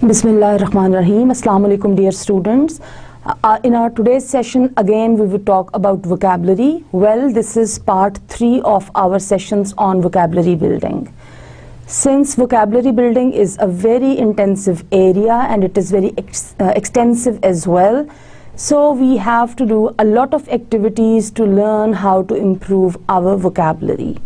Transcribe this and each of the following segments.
Bismillahirrahmanirrahim. Assalamu alaikum, dear students. In our today's session, again we will talk about vocabulary. Well, this is part 3 of our sessions on vocabulary building. Since vocabulary building is a very intensive area and it is very extensive as well, so we have to do a lot of activities to learn how to improve our vocabulary.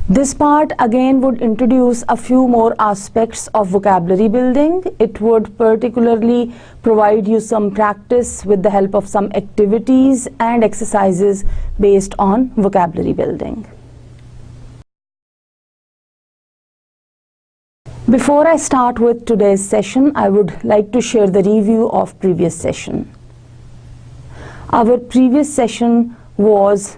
This part again would introduce a few more aspects of vocabulary building. It would particularly provide you some practice with the help of some activities and exercises based on vocabulary building. Before I start with today's session, I would like to share the review of previous session. Our previous session was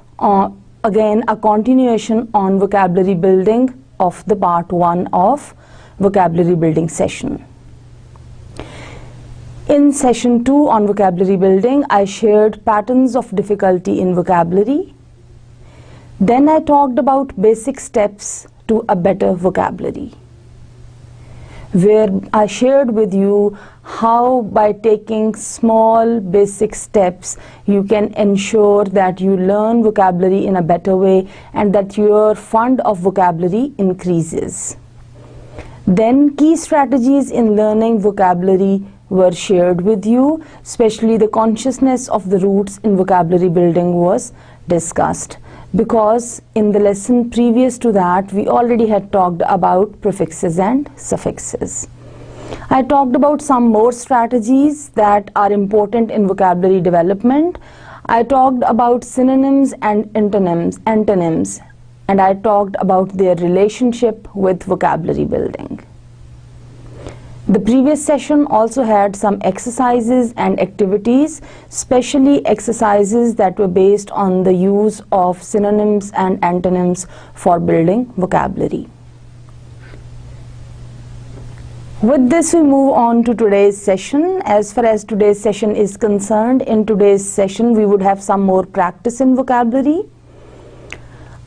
again a continuation on vocabulary building of the part 1 of vocabulary building session. In session 2 on vocabulary building, I shared patterns of difficulty in vocabulary. Then I talked about basic steps to a better vocabulary, where I shared with you how by taking small basic steps you can ensure that you learn vocabulary in a better way and that your fund of vocabulary increases. Then key strategies in learning vocabulary were shared with you, especially the consciousness of the roots in vocabulary building was discussed, because in the lesson previous to that we already had talked about prefixes and suffixes. I talked about some more strategies that are important in vocabulary development. I talked about synonyms and antonyms, and I talked about their relationship with vocabulary building. The previous session also had some exercises and activities, especially exercises that were based on the use of synonyms and antonyms for building vocabulary. With this, we move on to today's session. As far as today's session is concerned, in today's session we would have some more practice in vocabulary.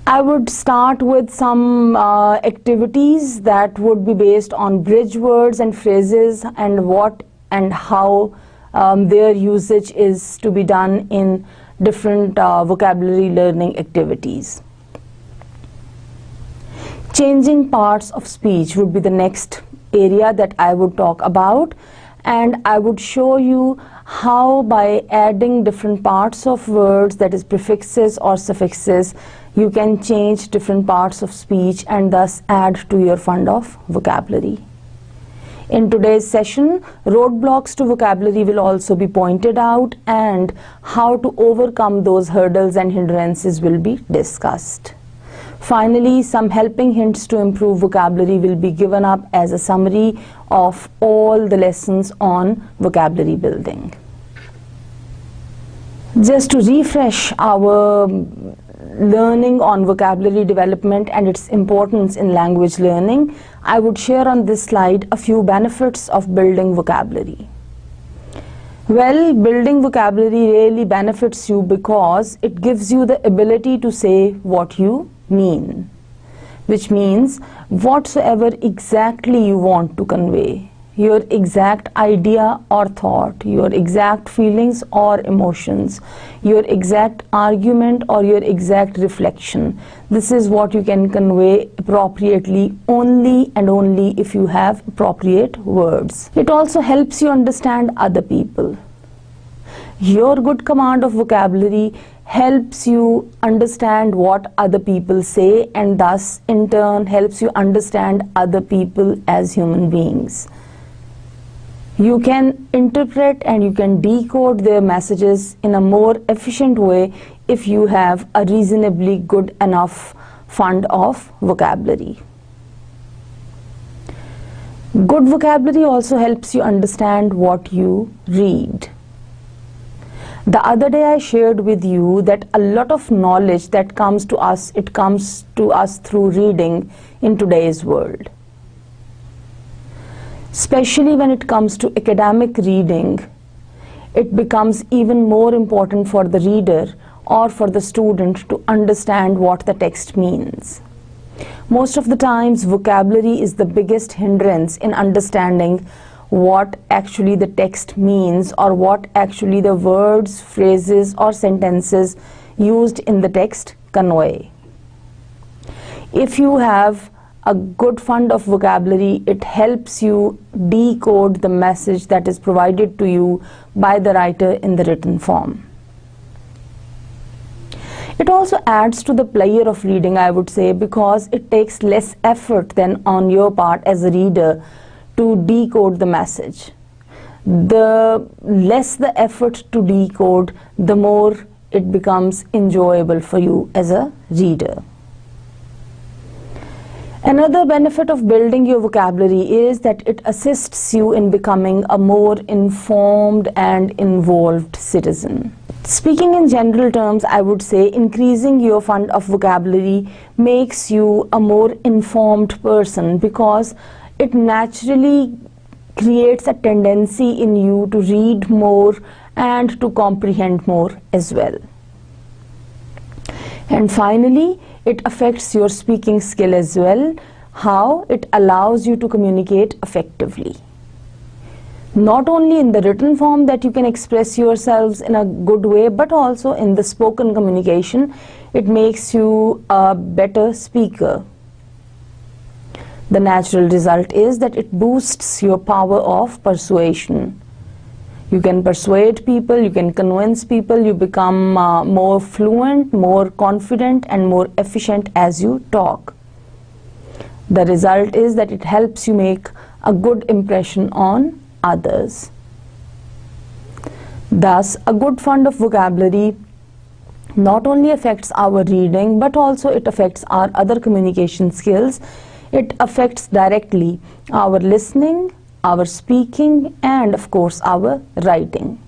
I would start with some activities that would be based on bridge words and phrases and what and how their usage is to be done in different vocabulary learning activities. Changing parts of speech would be the next area that I would talk about, and I would show you how by adding different parts of words, that is prefixes or suffixes, you can change different parts of speech and thus add to your fund of vocabulary. In today's session, roadblocks to vocabulary will also be pointed out, and how to overcome those hurdles and hindrances will be discussed. Finally, some helping hints to improve vocabulary will be given up as a summary of all the lessons on vocabulary building. Just to refresh our learning on vocabulary development and its importance in language learning, I would share on this slide a few benefits of building vocabulary. Well, building vocabulary really benefits you because it gives you the ability to say what you mean, which means whatsoever exactly you want to convey, your exact idea or thought, your exact feelings or emotions, your exact argument or your exact reflection. This is what you can convey appropriately only and only if you have appropriate words. It also helps you understand other people. Your good command of vocabulary helps you understand what other people say, and thus in turn helps you understand other people as human beings. You can interpret and you can decode their messages in a more efficient way if you have a reasonably good enough fund of vocabulary. Good vocabulary also helps you understand what you read. The other day I shared with you that a lot of knowledge that comes to us, it comes to us through reading in today's world. Especially when it comes to academic reading, it becomes even more important for the reader or for the student to understand what the text means. Most of the times, vocabulary is the biggest hindrance in understanding what actually the text means or what actually the words, phrases or sentences used in the text convey. If you have a good fund of vocabulary, it helps you decode the message that is provided to you by the writer in the written form. It also adds to the pleasure of reading, I would say, because it takes less effort than on your part as a reader to decode the message. The less the effort to decode, the more it becomes enjoyable for you as a reader. Another benefit of building your vocabulary is that it assists you in becoming a more informed and involved citizen. Speaking in general terms, I would say increasing your fund of vocabulary makes you a more informed person because it naturally creates a tendency in you to read more and to comprehend more as well. And finally, it affects your speaking skill as well. How? It allows you to communicate effectively. Not only in the written form that you can express yourselves in a good way, but also in the spoken communication, it makes you a better speaker. The natural result is that it boosts your power of persuasion. You can persuade people, you can convince people, you become more fluent, more confident and more efficient as you talk. The result is that it helps you make a good impression on others. Thus, a good fund of vocabulary not only affects our reading, but also it affects our other communication skills. It affects directly our listening, our speaking, and of course our writing.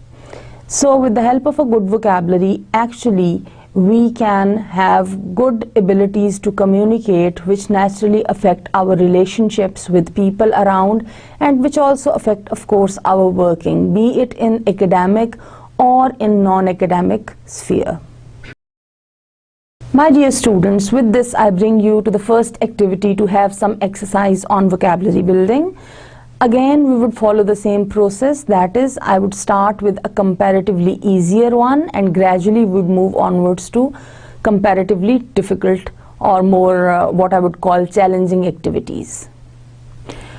So with the help of a good vocabulary, actually we can have good abilities to communicate, which naturally affect our relationships with people around, and which also affect, of course, our working, be it in academic or in non-academic sphere. My dear students, with this I bring you to the first activity to have some exercise on vocabulary building. Again, we would follow the same process, that is, I would start with a comparatively easier one and gradually would move onwards to comparatively difficult or more what I would call challenging activities.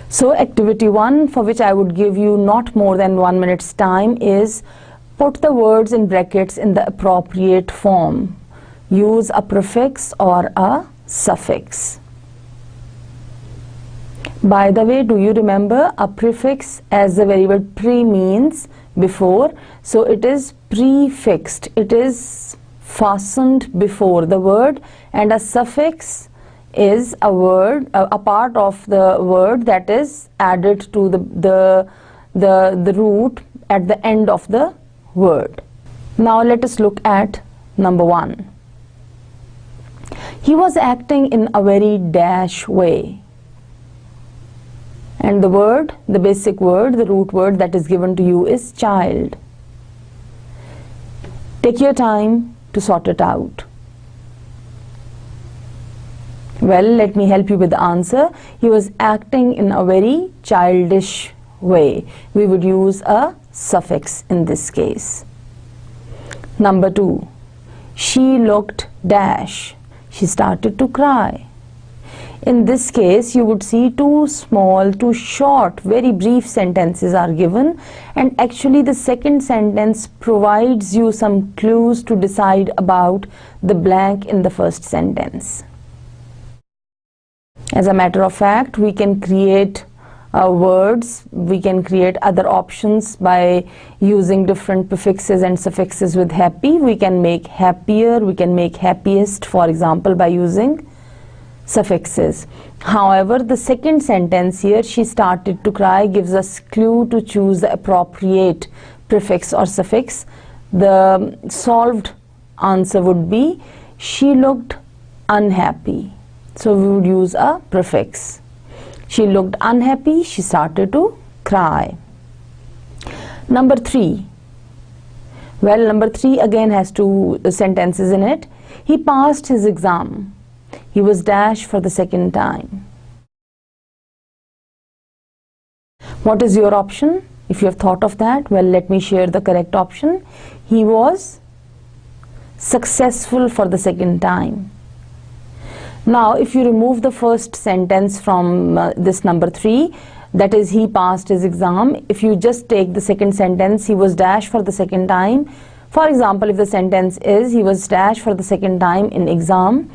So activity 1, for which I would give you not more than 1 minute's time, is put the words in brackets in the appropriate form. Use a prefix or a suffix. By the way, do you remember a prefix, as the very word pre means before, so it is prefixed, it is fastened before the word, and a suffix is a word, a part of the word that is added to the root at the end of the word. Now let us look at number 1. He was acting in a very dash way. And the word, the basic word, the root word that is given to you is child. Take your time to sort it out. Well, let me help you with the answer. He was acting in a very childish way. We would use a suffix in this case. Number 2. She looked dash. She started to cry. In this case, you would see 2 small, 2 short, very brief sentences are given, and actually the second sentence provides you some clues to decide about the blank in the first sentence. As a matter of fact, we can create words, we can create other options by using different prefixes and suffixes with happy. We can make happier, we can make happiest, for example, by using suffixes. However, the second sentence here, she started to cry, gives us clue to choose the appropriate prefix or suffix. The solved answer would be she looked unhappy. So we would use a prefix. She looked unhappy, she started to cry. Number 3. Well, number 3 again has 2 sentences in it. He passed his exam. He was dash for the second time. What is your option? If you have thought of that, well, let me share the correct option. He was successful for the second time. Now, if you remove the first sentence from this number 3, that is, he passed his exam. If you just take the second sentence, he was dash for the second time. For example, if the sentence is, he was dash for the second time in exam,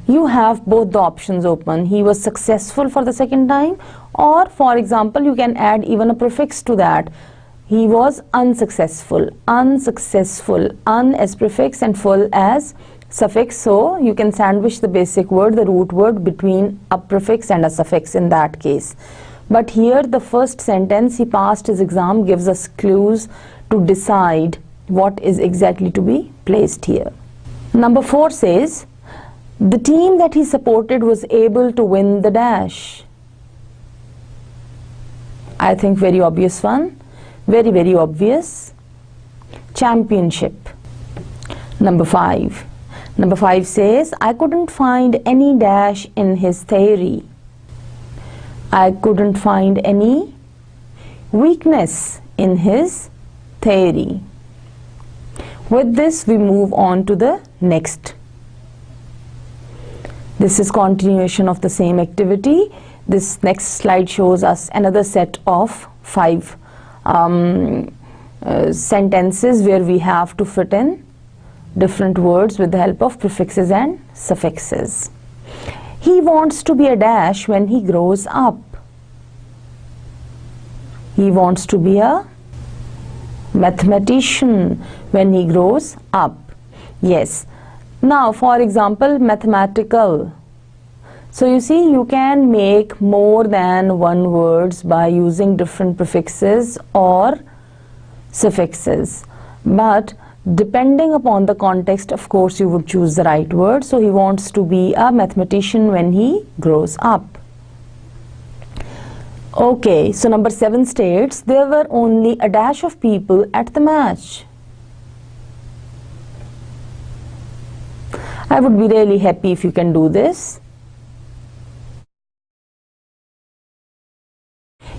you have both the options open. He was successful for the second time, or for example, you can add even a prefix to that. He was unsuccessful. Unsuccessful. Un as prefix and full as suffix. So you can sandwich the basic word, the root word, between a prefix and a suffix in that case. But here the first sentence, he passed his exam, gives us clues to decide what is exactly to be placed here. Number 4 says, the team that he supported was able to win the dash. I think very obvious one. Very, very obvious. Championship. Number 5. Number 5 says, I couldn't find any dash in his theory. I couldn't find any weakness in his theory. With this, we move on to the next. This is continuation of the same activity. This next slide shows us another set of 5 sentences where we have to fit in different words with the help of prefixes and suffixes. He wants to be a dash when he grows up. He wants to be a mathematician when he grows up. Yes. Now, for example, mathematical. So you see, you can make more than one words by using different prefixes or suffixes. But depending upon the context, of course, you would choose the right word. So he wants to be a mathematician when he grows up. Okay, so number 7 states, there were only a dash of people at the match. I would be really happy if you can do this.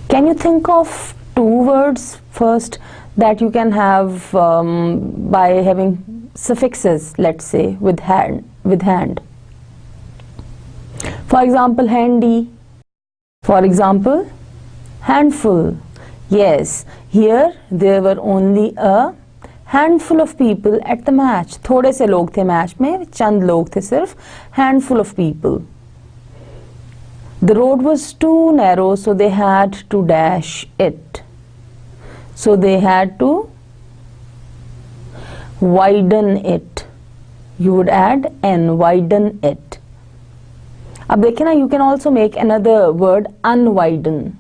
Can you think of 2 words first that you can have by having suffixes, let's say, with hand? For example, handy. For example, handful. Yes, here there were only a handful of people at the match. थोड़े से लोग थे match में, चंद लोग थे सिर्फ, handful of people. The road was too narrow, so they had to dash it. So they had to widen it. You would add n, widen it. अब देखें ना, you can also make another word, unwiden,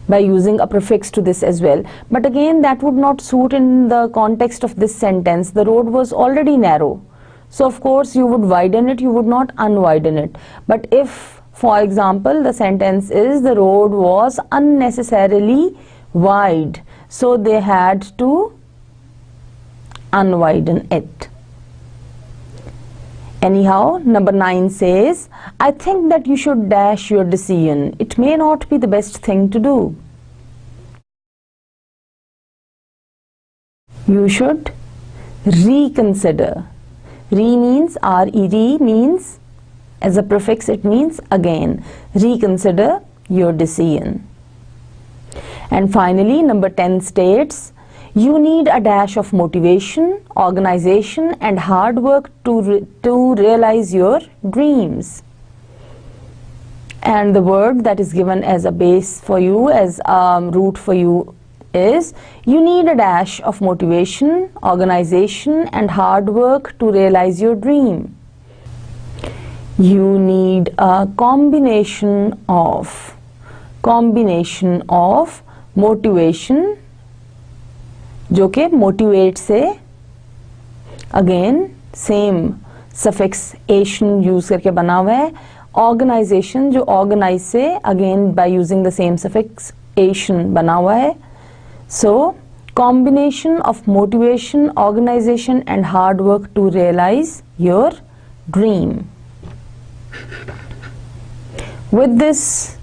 by using a prefix to this as well. But again, that would not suit in the context of this sentence. The road was already narrow. So of course you would widen it, you would not unwiden it. But if, for example, the sentence is the road was unnecessarily wide, so they had to unwiden it. Anyhow, number 9 says, I think that you should dash your decision. It may not be the best thing to do. You should reconsider. Re means, R-E-D means, as a prefix it means again. Reconsider your decision. And finally, number 10 states, you need a dash of motivation, organization and hard work to realize your dreams. And the word that is given as a base for you, as a root for you, is you need a dash of motivation, organization and hard work to realize your dream. You need a combination of motivation, जो के motivate से again same suffix ation use करके बना हुआ है, organization जो organize से again by using the same suffix ation बना हुआ है. So combination of motivation, organization and hard work to realize your dream. With this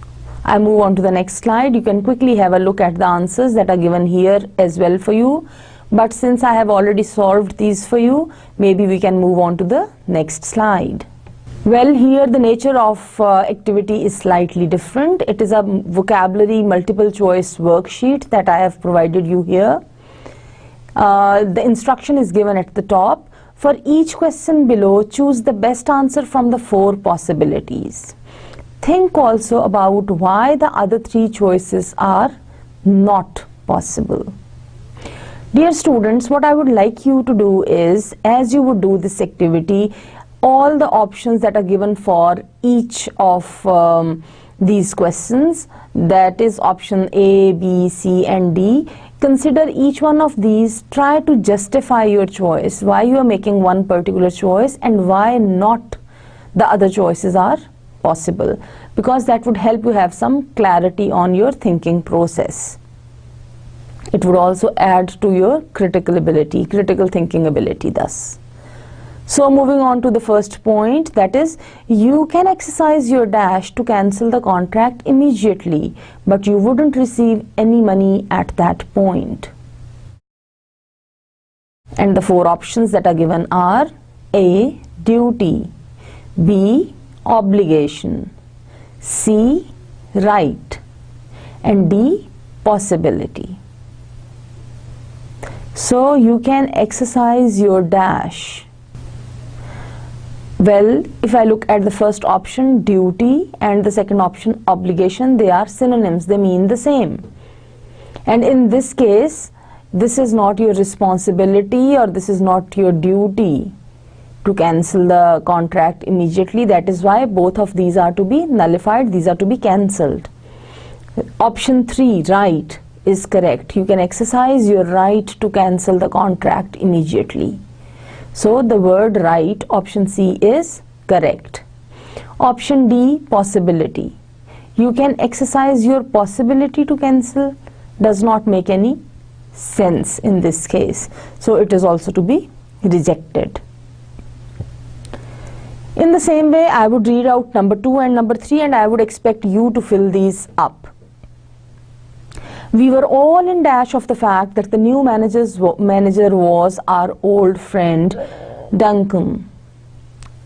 I move on to the next slide. You can quickly have a look at the answers that are given here as well for you. But since I have already solved these for you, maybe we can move on to the next slide. Well, here the nature of activity is slightly different. It is a vocabulary multiple choice worksheet that I have provided you here. The instruction is given at the top. For each question below, choose the best answer from the 4 possibilities. Think also about why the other 3 choices are not possible. Dear students, what I would like you to do is, as you would do this activity, all the options that are given for each of these questions, that is option A, B, C and D, consider each one of these, try to justify your choice, why you are making one particular choice and why not the other choices are possible, because that would help you have some clarity on your thinking process. It would also add to your critical thinking ability thus. So moving on to the first point, that is, you can exercise your dash to cancel the contract immediately, but you wouldn't receive any money at that point. And the 4 options that are given are A, duty, B, obligation, C, right, and D, possibility. So you can exercise your dash. Well, if I look at the first option, duty, and the second option, obligation, they are synonyms, they mean the same. And in this case, this is not your responsibility or this is not your duty to cancel the contract immediately. That is why both of these are to be nullified, these are to be cancelled. Option 3, right, is correct. You can exercise your right to cancel the contract immediately. So the word right, option C, is correct. Option D, possibility. You can exercise your possibility to cancel, does not make any sense in this case. So it is also to be rejected. In the same way, I would read out number 2 and number 3 and I would expect you to fill these up. We were all in dash of the fact that the new manager was our old friend Duncan.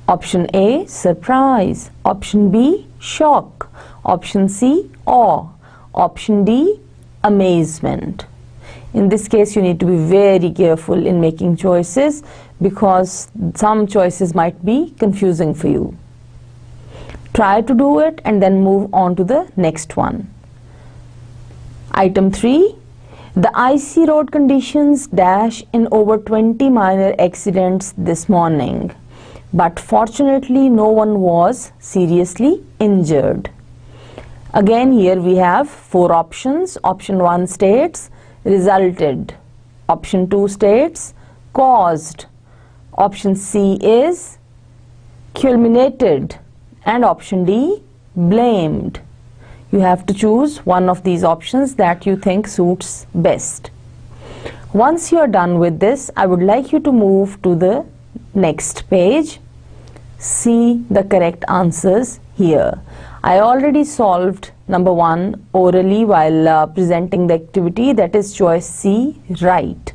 Option A, surprise. Option B, shock. Option C, awe. Option D, amazement. In this case, you need to be very careful in making choices because some choices might be confusing for you. Try to do it and then move on to the next one. Item 3, the icy road conditions dash in over 20 minor accidents this morning, but fortunately no one was seriously injured. Again, here we have 4 options. Option 1 states resulted. Option 2 states caused. Option C is culminated. And option D, blamed. You have to choose one of these options that you think suits best. Once you are done with this, I would like you to move to the next page. See the correct answers here. I already solved number 1 orally while presenting the activity, that is choice C, right.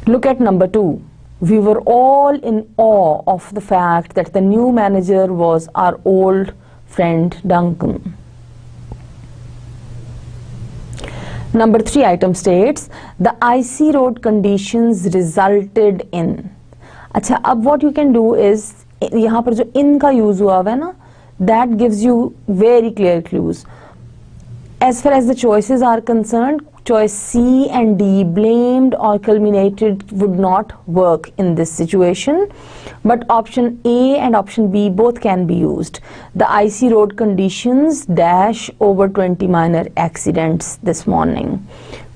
Look at number 2. We were all in awe of the fact that the new manager was our old friend Duncan. Number 3 item states the icy road conditions resulted in. अच्छा, अब what you can do is, यहाँ पर जो in का use हुआ है ना, that gives you very clear clues. As far as the choices are concerned, choice C and D, blamed or culminated, would not work in this situation, but option A and option B both can be used. The icy road conditions dash over 20 minor accidents this morning,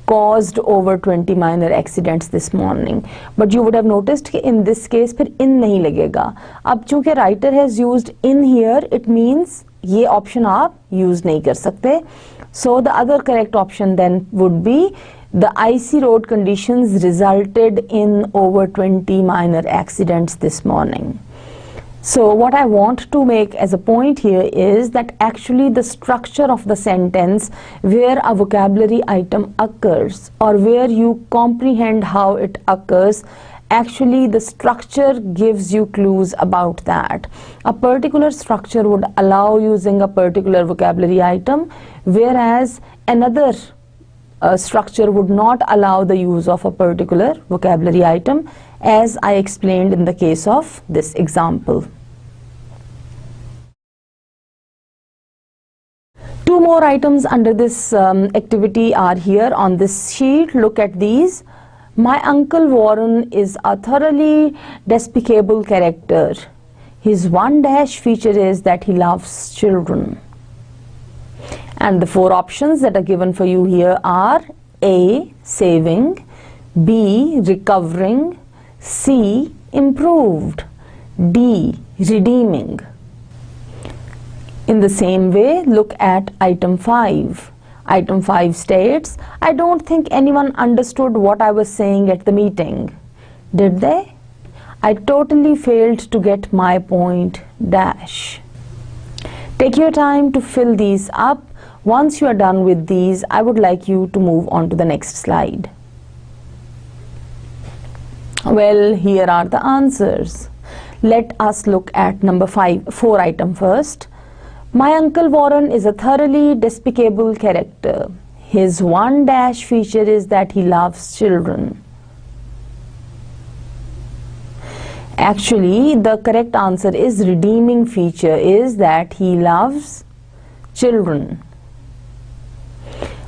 caused over 20 minor accidents this morning. But you would have noticed कि in this case फिर in नहीं लगेगा. अब चूँकि writer has used in here, it means ये option आप use नहीं कर सकते. So the other correct option then would be the icy road conditions resulted in over 20 minor accidents this morning. So what I want to make as a point here is that actually the structure of the sentence where a vocabulary item occurs or where you comprehend how it occurs, actually the structure gives you clues about that. A particular structure would allow using a particular vocabulary item, whereas another structure would not allow the use of a particular vocabulary item, as I explained in the case of this example. Two more items under this activity are here on this sheet. Look at these. My Uncle Warren is a thoroughly despicable character. His one dash feature is that he loves children. And the four options that are given for you here are A. Saving, B. Recovering, C. Improved, D. Redeeming. In the same way, look at item 5. Item 5 states, I don't think anyone understood what I was saying at the meeting. Did they? I totally failed to get my point, dash. Take your time to fill these up. Once you are done with these, I would like you to move on to the next slide. Well, here are the answers. Let us look at number 4 item first. My Uncle Warren is a thoroughly despicable character. His one dash feature is that he loves children. Actually, the correct answer is redeeming feature is that he loves children.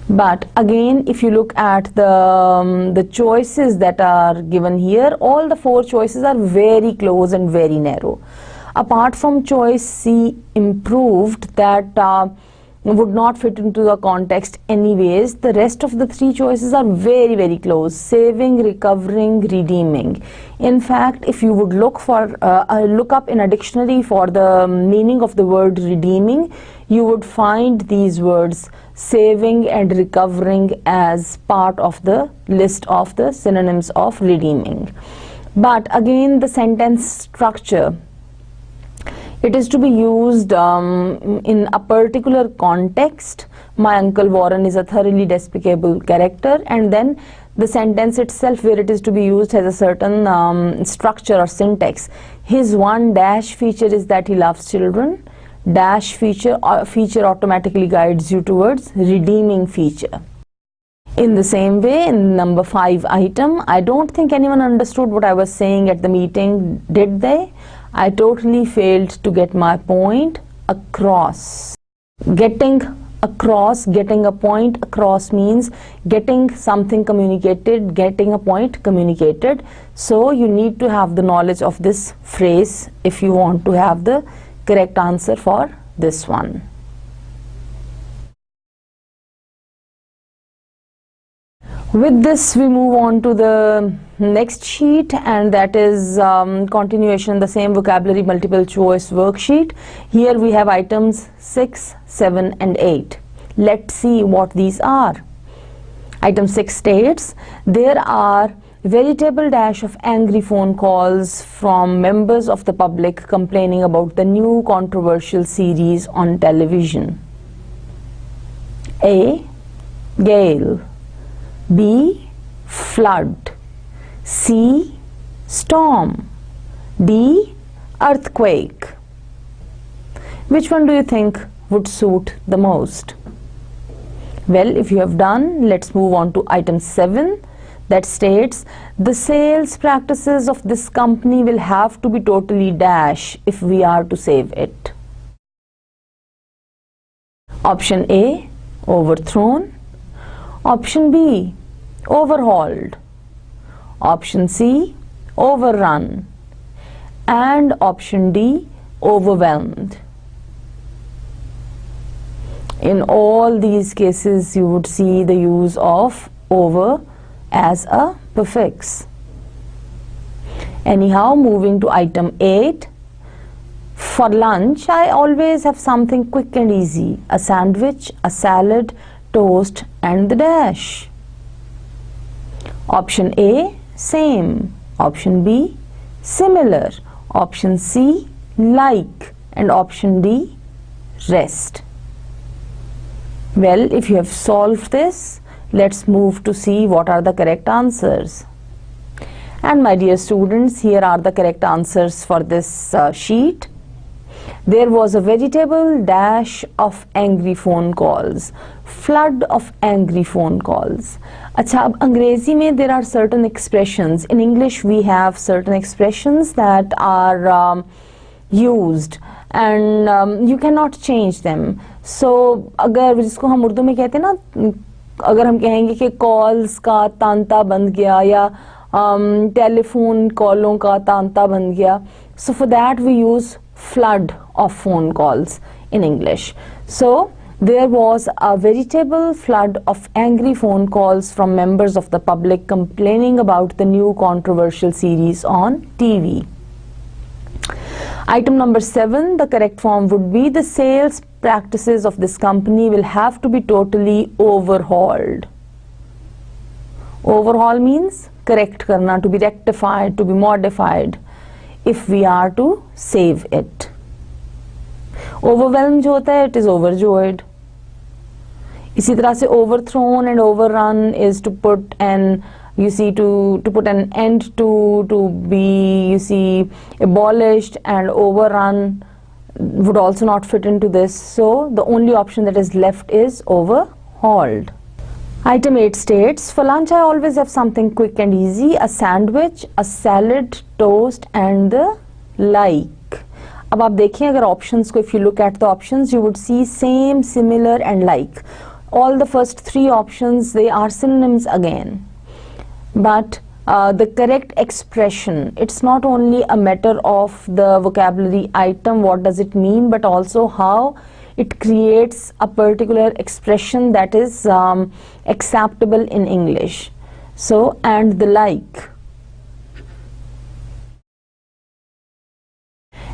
But again, if you look at the choices that are given here, all the 4 choices are very close and very narrow. Apart from choice C, improved, that would not fit into the context anyways, the rest of the 3 choices are very, very close. Saving, recovering, redeeming. In fact, if you would look up in a dictionary for the meaning of the word redeeming, you would find these words saving and recovering as part of the list of the synonyms of redeeming. But again, the sentence structure, it is to be used in a particular context. My Uncle Warren is a thoroughly despicable character, and then the sentence itself where it is to be used has a certain structure or syntax. His one dash feature is that he loves children. Dash feature automatically guides you towards redeeming feature. In the same way, in number 5 item, I don't think anyone understood what I was saying at the meeting, did they? I totally failed to get my point across. Getting across, getting a point across means getting something communicated, getting a point communicated. So you need to have the knowledge of this phrase if you want to have the correct answer for this one. With this, we move on to the next sheet, and that is continuation, the same vocabulary multiple choice worksheet. Here we have items 6, 7 and 8. Let's see what these are. Item 6 states, there are veritable dash of angry phone calls from members of the public complaining about the new controversial series on television. A. Gale, B. Flood, C. Storm, D. Earthquake. Which one do you think would suit the most? Well, if you have done, let's move on to item 7 that states, the sales practices of this company will have to be totally dash if we are to save it. Option A, overthrown. Option B, overhauled. Option C, overrun. And option D, overwhelmed. In all these cases, you would see the use of over as a prefix. Anyhow, moving to item 8. For lunch, I always have something quick and easy. A sandwich, a salad, toast and the dash. Option A, same. Option B, similar. Option C, like, and option D, rest. Well, if you have solved this, let's move to see what are the correct answers. And my dear students, here are the correct answers for this sheet. There was a veritable dash of angry phone calls, flood of angry phone calls. अच्छा, अब अंग्रेजी में there are certain expressions. In English we have certain expressions that are used and you cannot change them. So अगर जिसको हम उर्दू में कहते हैं ना, अगर हम कहेंगे कि कॉल्स का तांता बंद गया या टेलीफोन कॉलों का तांता बंद गया, so for that we use flood of phone calls in English. So there was a veritable flood of angry phone calls from members of the public complaining about the new controversial series on TV. Item number 7, the correct form would be the sales practices of this company will have to be totally overhauled. Overhaul means correct karna, to be rectified, to be modified, if we are to save it. Overwhelmed जो होता है, it is overjoyed. इसी तरह से overthrown and overrun is to put an, you see, to put an end to be, you see, abolished, and overrun would also not fit into this. So the only option that is left is overhauled. Item 8 states, for lunch I always have something quick and easy, a sandwich, a salad, toast and the like. अब आप देखिए अगर options को, if you look at the options, you would see same, similar and like. All the first 3 options, they are synonyms again. But the correct expression, it's not only a matter of the vocabulary item, what does it mean, but also how it creates a particular expression that is acceptable in English. So, and the like.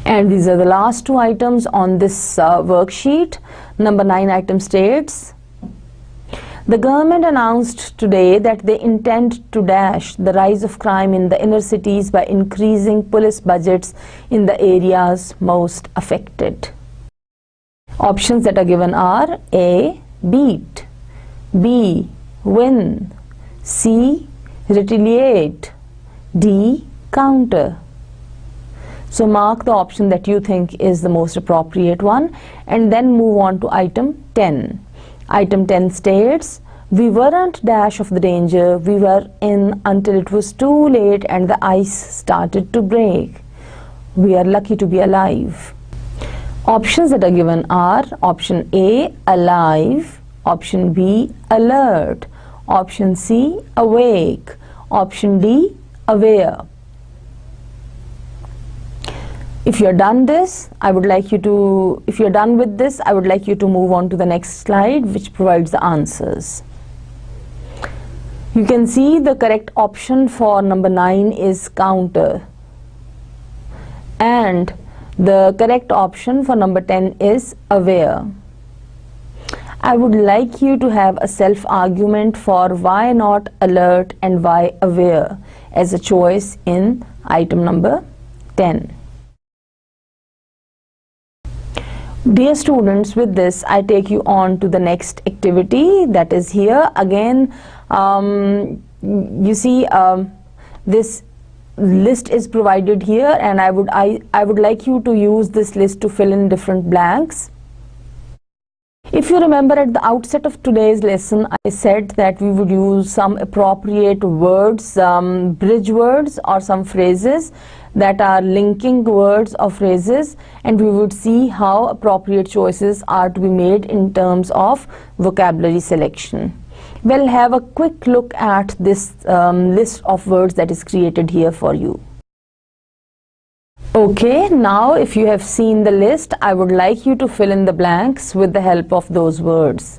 And these are the last 2 items on this worksheet. Number 9 item states, the government announced today that they intend to dash the rise of crime in the inner cities by increasing police budgets in the areas most affected. Options that are given are A, beat, B, win, C, retaliate, D, counter. So mark the option that you think is the most appropriate one and then move on to item 10. Item 10 states, we weren't dash of the danger, we were in until it was too late and the ice started to break. We are lucky to be alive. Options that are given are option A, alive, option B, alert, option C, awake, option D, aware. If you're done this, I would like you to, if you're done with this, I would like you to move on to the next slide, which provides the answers. You can see the correct option for number 9 is counter. And the correct option for number 10 is aware. I would like you to have a self-argument for why not alert and why aware as a choice in item number 10. Dear students, with this I take you on to the next activity that is here. Again, you see this list is provided here and I would like you to use this list to fill in different blanks. If you remember at the outset of today's lesson, I said that we would use some appropriate words, bridge words or some phrases that are linking words or phrases, and we would see how appropriate choices are to be made in terms of vocabulary selection. We'll have a quick look at this list of words that is created here for you. Okay, now if you have seen the list, I would like you to fill in the blanks with the help of those words.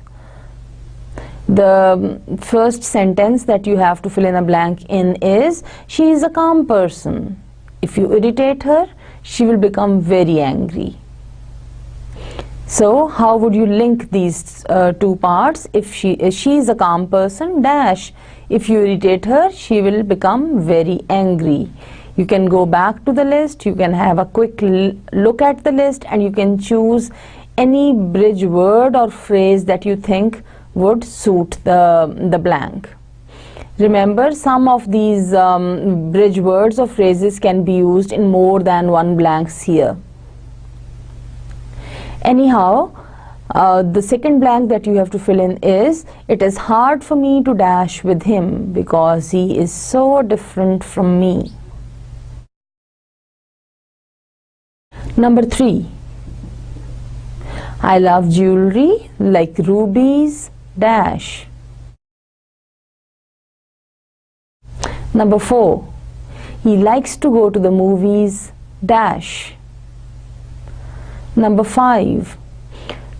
The first sentence that you have to fill in a blank in is, she is a calm person. If you irritate her, she will become very angry. So how would you link these 2 parts? If she is a calm person, dash. If you irritate her, she will become very angry. You can go back to the list, you can have a quick look at the list, and you can choose any bridge word or phrase that you think would suit the blank. Remember, some of these bridge words or phrases can be used in more than one blanks here. Anyhow, the second blank that you have to fill in is, it is hard for me to dash with him because he is so different from me. Number 3. I love jewelry like rubies dash. Number 4. He likes to go to the movies dash. Number 5.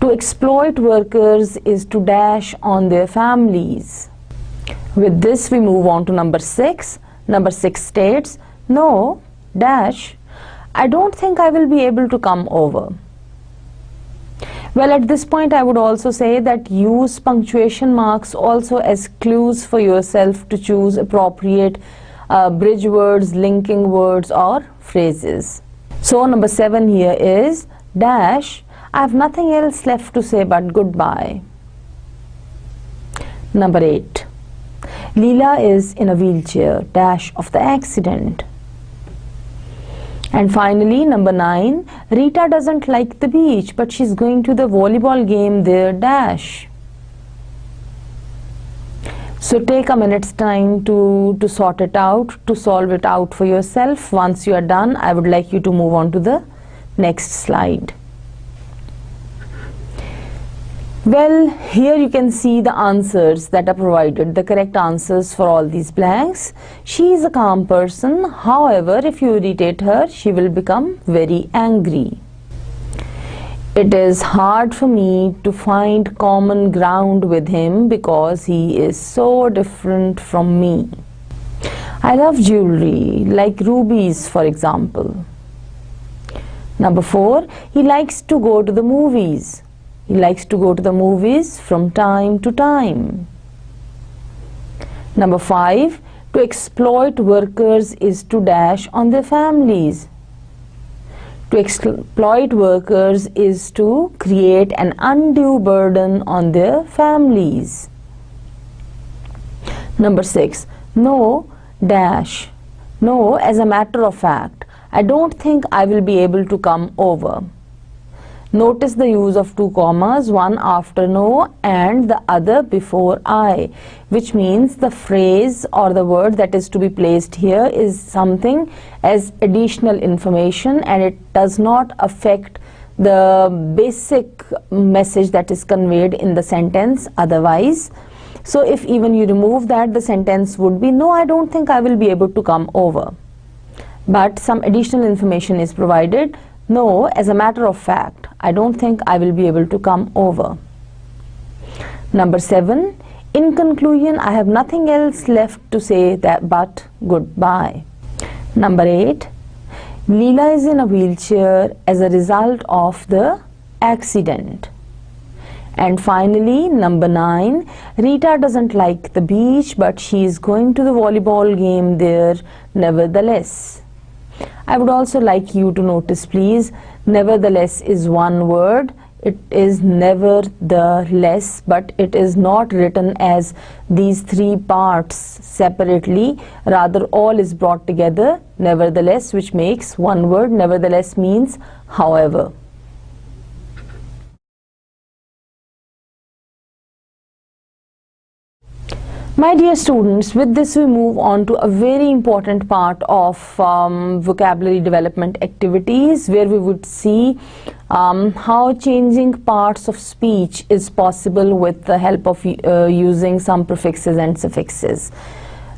To exploit workers is to dash on their families. With this we move on to number 6. Number 6 states, no dash, I don't think I will be able to come over. Well, at this point I would also say that use punctuation marks also as clues for yourself to choose appropriate bridge words, linking words or phrases. So number 7 here is dash, I have nothing else left to say but goodbye. Number 8. Leela is in a wheelchair dash of the accident. And finally, number 9, Rita doesn't like the beach, but she's going to the volleyball game there dash. So take a minute's time to sort it out, to solve it out for yourself. Once you are done, I would like you to move on to the next slide. Well, here you can see the answers that are provided, the correct answers for all these blanks. She is a calm person. However, if you irritate her, she will become very angry. It is hard for me to find common ground with him because he is so different from me. I love jewelry, like rubies, for example. Number 4, he likes to go to the movies. He likes to go to the movies from time to time. Number 5, to exploit workers is to dash on their families. To exploit workers is to create an undue burden on their families. Number 6, no dash. No, as a matter of fact, I don't think I will be able to come over. Notice the use of 2 commas, one after no and the other before I, which means the phrase or the word that is to be placed here is something as additional information, and it does not affect the basic message that is conveyed in the sentence otherwise. So if even you remove that, the sentence would be, no, I don't think I will be able to come over. But some additional information is provided. No, as a matter of fact, I don't think I will be able to come over. Number 7, in conclusion, I have nothing else left to say but goodbye. Number 8, Leela is in a wheelchair as a result of the accident. And finally, number 9, Rita doesn't like the beach, but she is going to the volleyball game there nevertheless. I would also like you to notice, please, nevertheless is one word. It is nevertheless, but it is not written as these 3 parts separately. Rather, all is brought together, nevertheless, which makes one word. Nevertheless means however. My dear students, with this we move on to a very important part of vocabulary development activities, where we would see how changing parts of speech is possible with the help of using some prefixes and suffixes.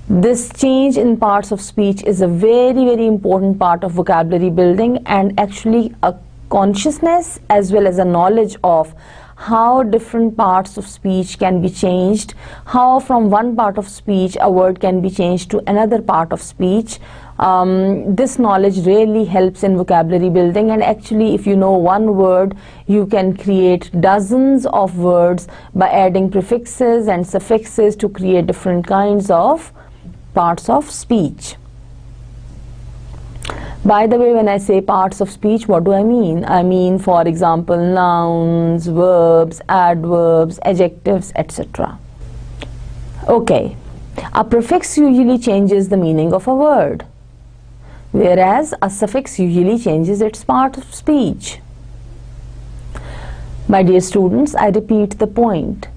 This change in parts of speech is a very, very important part of vocabulary building, and actually a consciousness as well as a knowledge of how different parts of speech can be changed, how from one part of speech a word can be changed to another part of speech. This knowledge really helps in vocabulary building, and actually if you know one word, you can create dozens of words by adding prefixes and suffixes to create different kinds of parts of speech. By the way, when I say parts of speech, what do I mean? I mean, for example, nouns, verbs, adverbs, adjectives, etc. Okay, a prefix usually changes the meaning of a word, whereas a suffix usually changes its part of speech. My dear students, I repeat the point.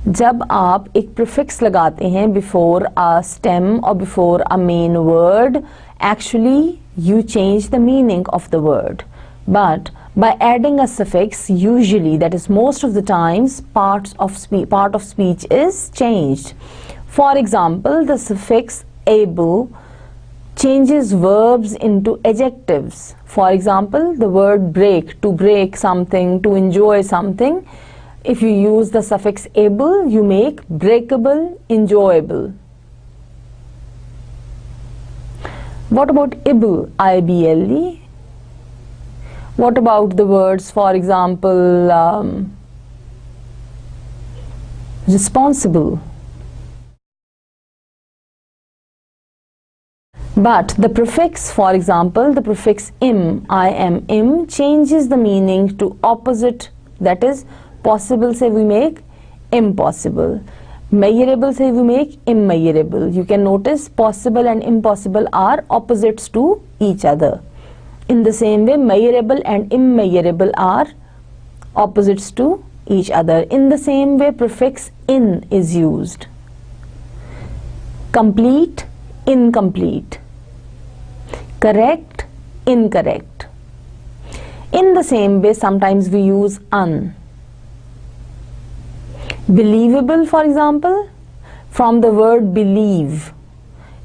जब आप एक prefix लगाते हैं before a stem or before a main word, actually you change the meaning of the word. But by adding a suffix, usually, that is most of the times, part of speech is changed. For example, the suffix able changes verbs into adjectives. For example, the word break, to break something, to enjoy something. If you use the suffix able, you make breakable enjoyable. What about able, I-B-L-E? What about the words, for example, responsible? But the prefix, for example, the prefix im, I am im, changes the meaning to opposite, that is, possible say we make impossible. Measurable say we make immeasurable. You can notice possible and impossible are opposites to each other. In the same way, measurable and immeasurable are opposites to each other. In the same way, prefix in is used. Complete, incomplete. Correct, incorrect. In the same way, sometimes we use un. Believable, for example, from the word believe.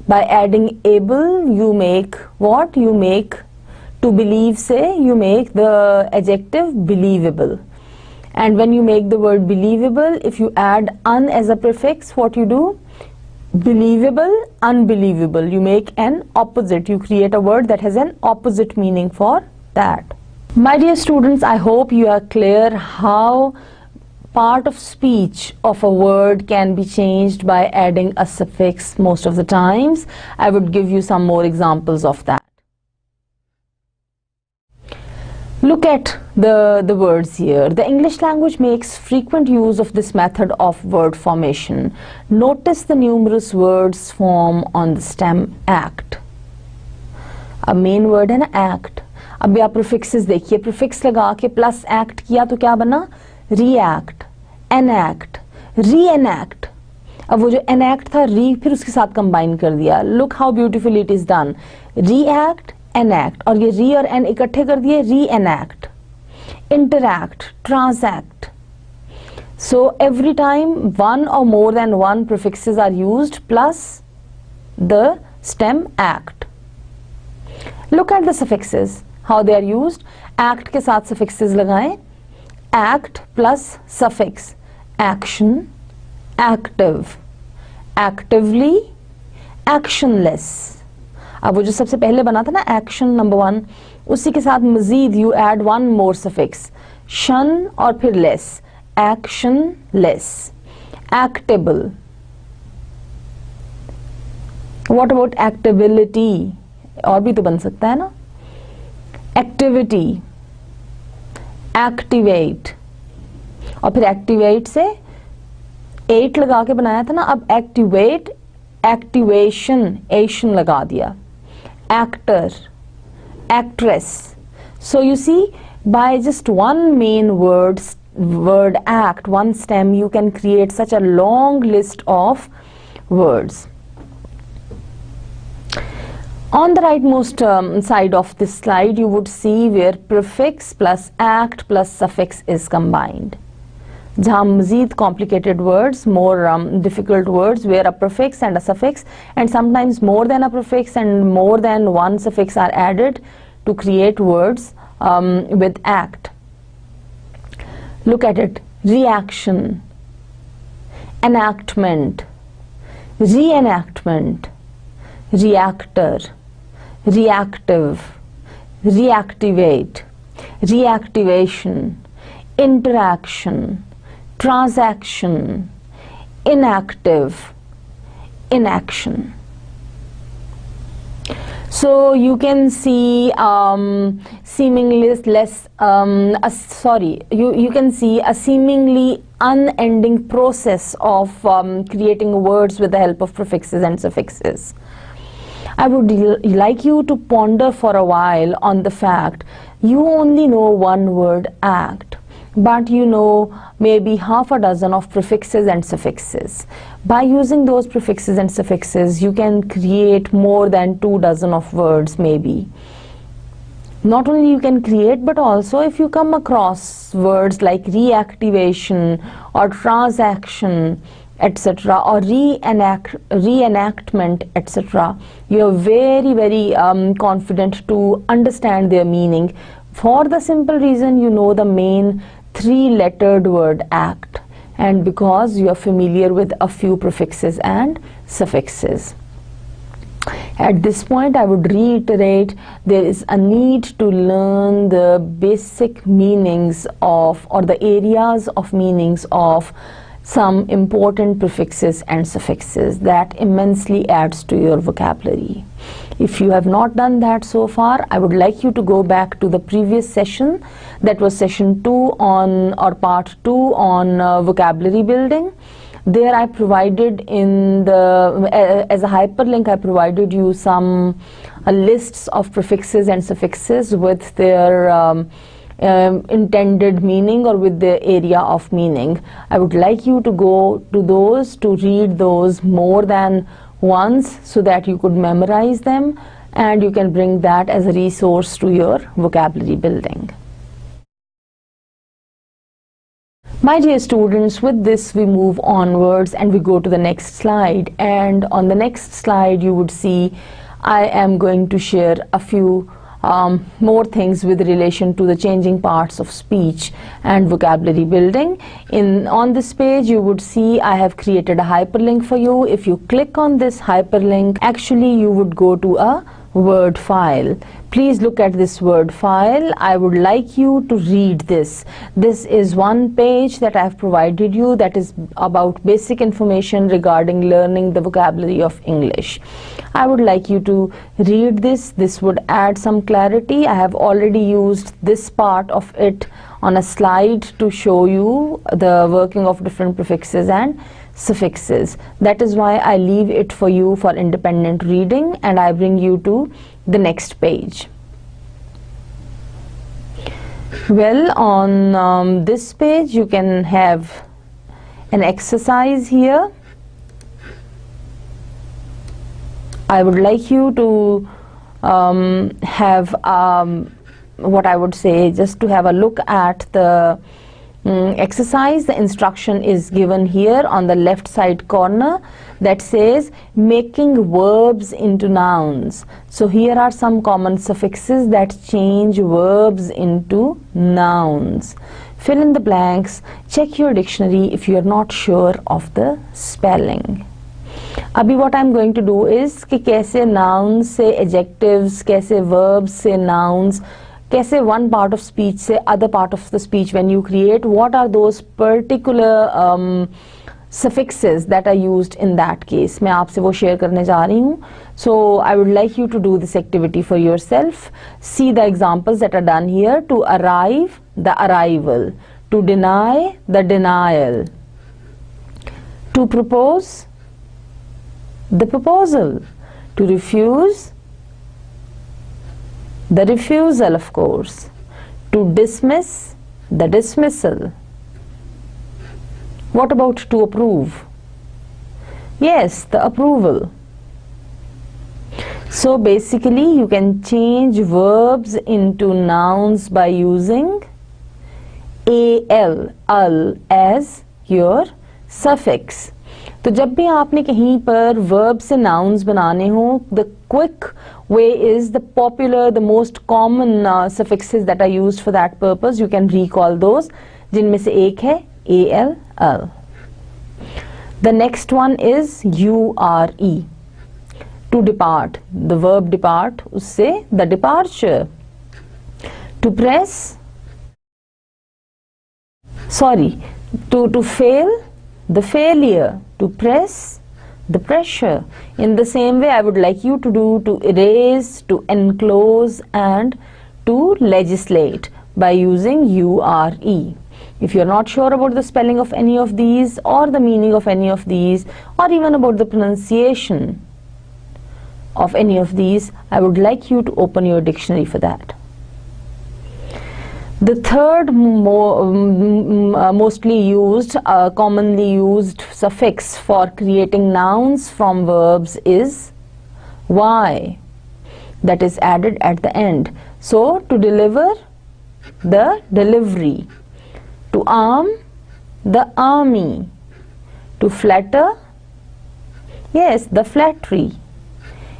By adding able, you make what? You make, to believe say, you make the adjective believable. And when you make the word believable, if you add un as a prefix, what you do? Believable, unbelievable. You make an opposite. You create a word that has an opposite meaning for that. My dear students, I hope you are clear how part of speech of a word can be changed by adding a suffix most of the times. I would give you some more examples of that. Look at the words here. The English language makes frequent use of this method of word formation. Notice the numerous words form on the stem act. A main word है ना act. अभी आप prefixes देखिए, prefix लगा के plus act किया तो क्या बना? React, enact, reenact. अब वो जो enact था re फिर उसके साथ combine कर दिया. Look how beautifully it is done. React, enact, और ये re और n इकट्ठे कर दिए, reenact, interact, transact. So every time one or more than one prefixes are used plus the stem act. Look at the suffixes, how they are used. Act के साथ suffixes लगाएं. Act plus suffix, action, active, actively, actionless. अब वो जो सबसे पहले बना था ना action number 1, उसी के साथ मजीद you add one more suffix, shun और फिर less, actionless, actable. What about actability? और भी तो बन सकता है ना. Activity, activate, और फिर activate से 8 लगा के बनाया था ना, अब activate, activation, ation लगा दिया. Actor, actress. So you see, by just one main word act, one stem, you can create such a long list of words. On the rightmost side of this slide, you would see where prefix plus act plus suffix is combined. जहाँ मज़ीद complicated words, more difficult words, where a prefix and a suffix and sometimes more than a prefix and more than one suffix are added to create words with act. Look at it. Reaction, enactment, reenactment, reactor, reactive, reactivate, reactivation, interaction, transaction, inactive, inaction. So you can see seemingly less, you can see a seemingly unending process of creating words with the help of prefixes and suffixes. I would like you to ponder for a while on the fact you only know one word act, but you know maybe half a dozen of prefixes and suffixes. By using those prefixes and suffixes, you can create more than 24 of words maybe. Not only you can create, but also if you come across words like reactivation or transaction, etc., or reenactment, etc., you are very confident to understand their meaning, for the simple reason you know the main 3-lettered word act, and because you are familiar with a few prefixes and suffixes. At this point, I would reiterate, there is a need to learn the basic meanings of, or the areas of meanings of, some important prefixes and suffixes. That immensely adds to your vocabulary. If you have not done that so far, I would like you to go back to the previous session, that was session 2 on, or part 2 on vocabulary building. There I provided in the, as a hyperlink, I provided you some lists of prefixes and suffixes with their intended meaning or with the area of meaning. I would like you to go to those, to read those more than once so that you could memorize them and you can bring that as a resource to your vocabulary building. My dear students, with this we move onwards and we go to the next slide, and on the next slide you would see I am going to share a few more things with relation to the changing parts of speech and vocabulary building. On this page you would see I have created a hyperlink for you. If you click on this hyperlink, actually you would go to a Word file. Please look at this Word file. I would like you to read this. This is one page that I have provided you that is about basic information regarding learning the vocabulary of English. I would like you to read this. This would add some clarity. I have already used this part of it on a slide to show you the working of different prefixes and suffixes. That is why I leave it for you for independent reading, and I bring you to the next page. Well, on this page you can have an exercise here. I would like you to have what I would say, just to have a look at the exercise. The instruction is given here on the left side corner that says making verbs into nouns. So here are some common suffixes that change verbs into nouns. Fill in the blanks. Check your dictionary if you are not sure of the spelling. अभी what I'm going to do is कि कैसे nouns से adjectives, कैसे verbs से nouns, कैसे one part of speech से other part of the speech when you create, what are those particular suffixes that are used in that case. मैं आपसे वो share करने जा रही हूँ. So I would like you to do this activity for yourself. See the examples that are done here. To arrive, the arrival. To deny, the denial. To propose, the proposal. To refuse, the refusal, of course. To dismiss, the dismissal. What about to approve? Yes, the approval. So basically you can change verbs into nouns by using al as your suffix. तो जब भी आपने कहीं पर verb से nouns बनाने हो, the quick way is the popular, the most common suffixes that are used for that purpose. You can recall those, जिनमें से एक है al. The next one is ure. To depart, the verb depart, उससे the departure. To press, to fail, the failure. To press, the pressure. In the same way, I would like you to do to erase, to enclose and to legislate by using URE. If you're not sure about the spelling of any of these or the meaning of any of these or even about the pronunciation of any of these, I would like you to open your dictionary for that. The third mostly used, commonly used suffix for creating nouns from verbs is Y, that is added at the end. So to deliver, the delivery, to arm, the army, to flatter, yes, the flattery.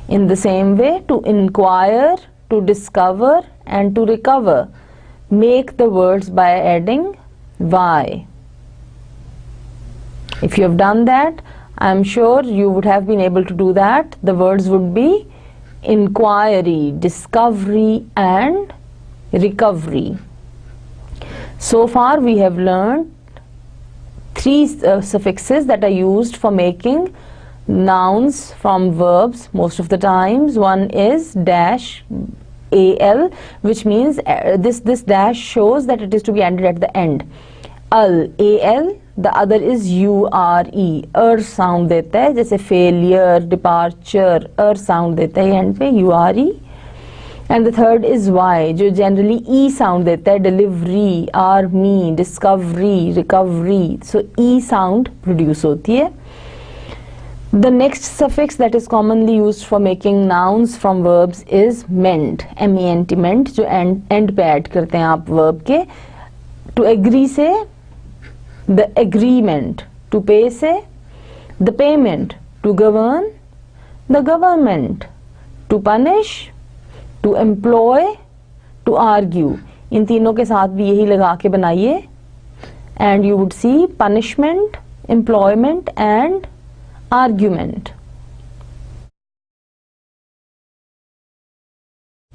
In the same way, to inquire, to discover and to recover, make the words by adding Y. If you have done that, I am sure you would have been able to do that. The words would be inquiry, discovery and recovery. So far we have learned three suffixes that are used for making nouns from verbs most of the times. One is dash, AL, which means this dash shows that it is to be ended at the end. AL, the other is URE, sound देता है, जैसे failure, departure, sound देता है end पे URE. And the third is Y, जो generally E sound देता है, delivery, army, discovery, recovery. So E sound produce होती है. The next suffix that is commonly used for making nouns from verbs is ment, MENT, ment, जो end पे add करते हैं आप verb के. To agree से the agreement, to pay से the payment, to govern the government, to punish, to employ, to argue. इन तीनों के साथ भी यही लगा के बनाइए and you would see punishment, employment and argument.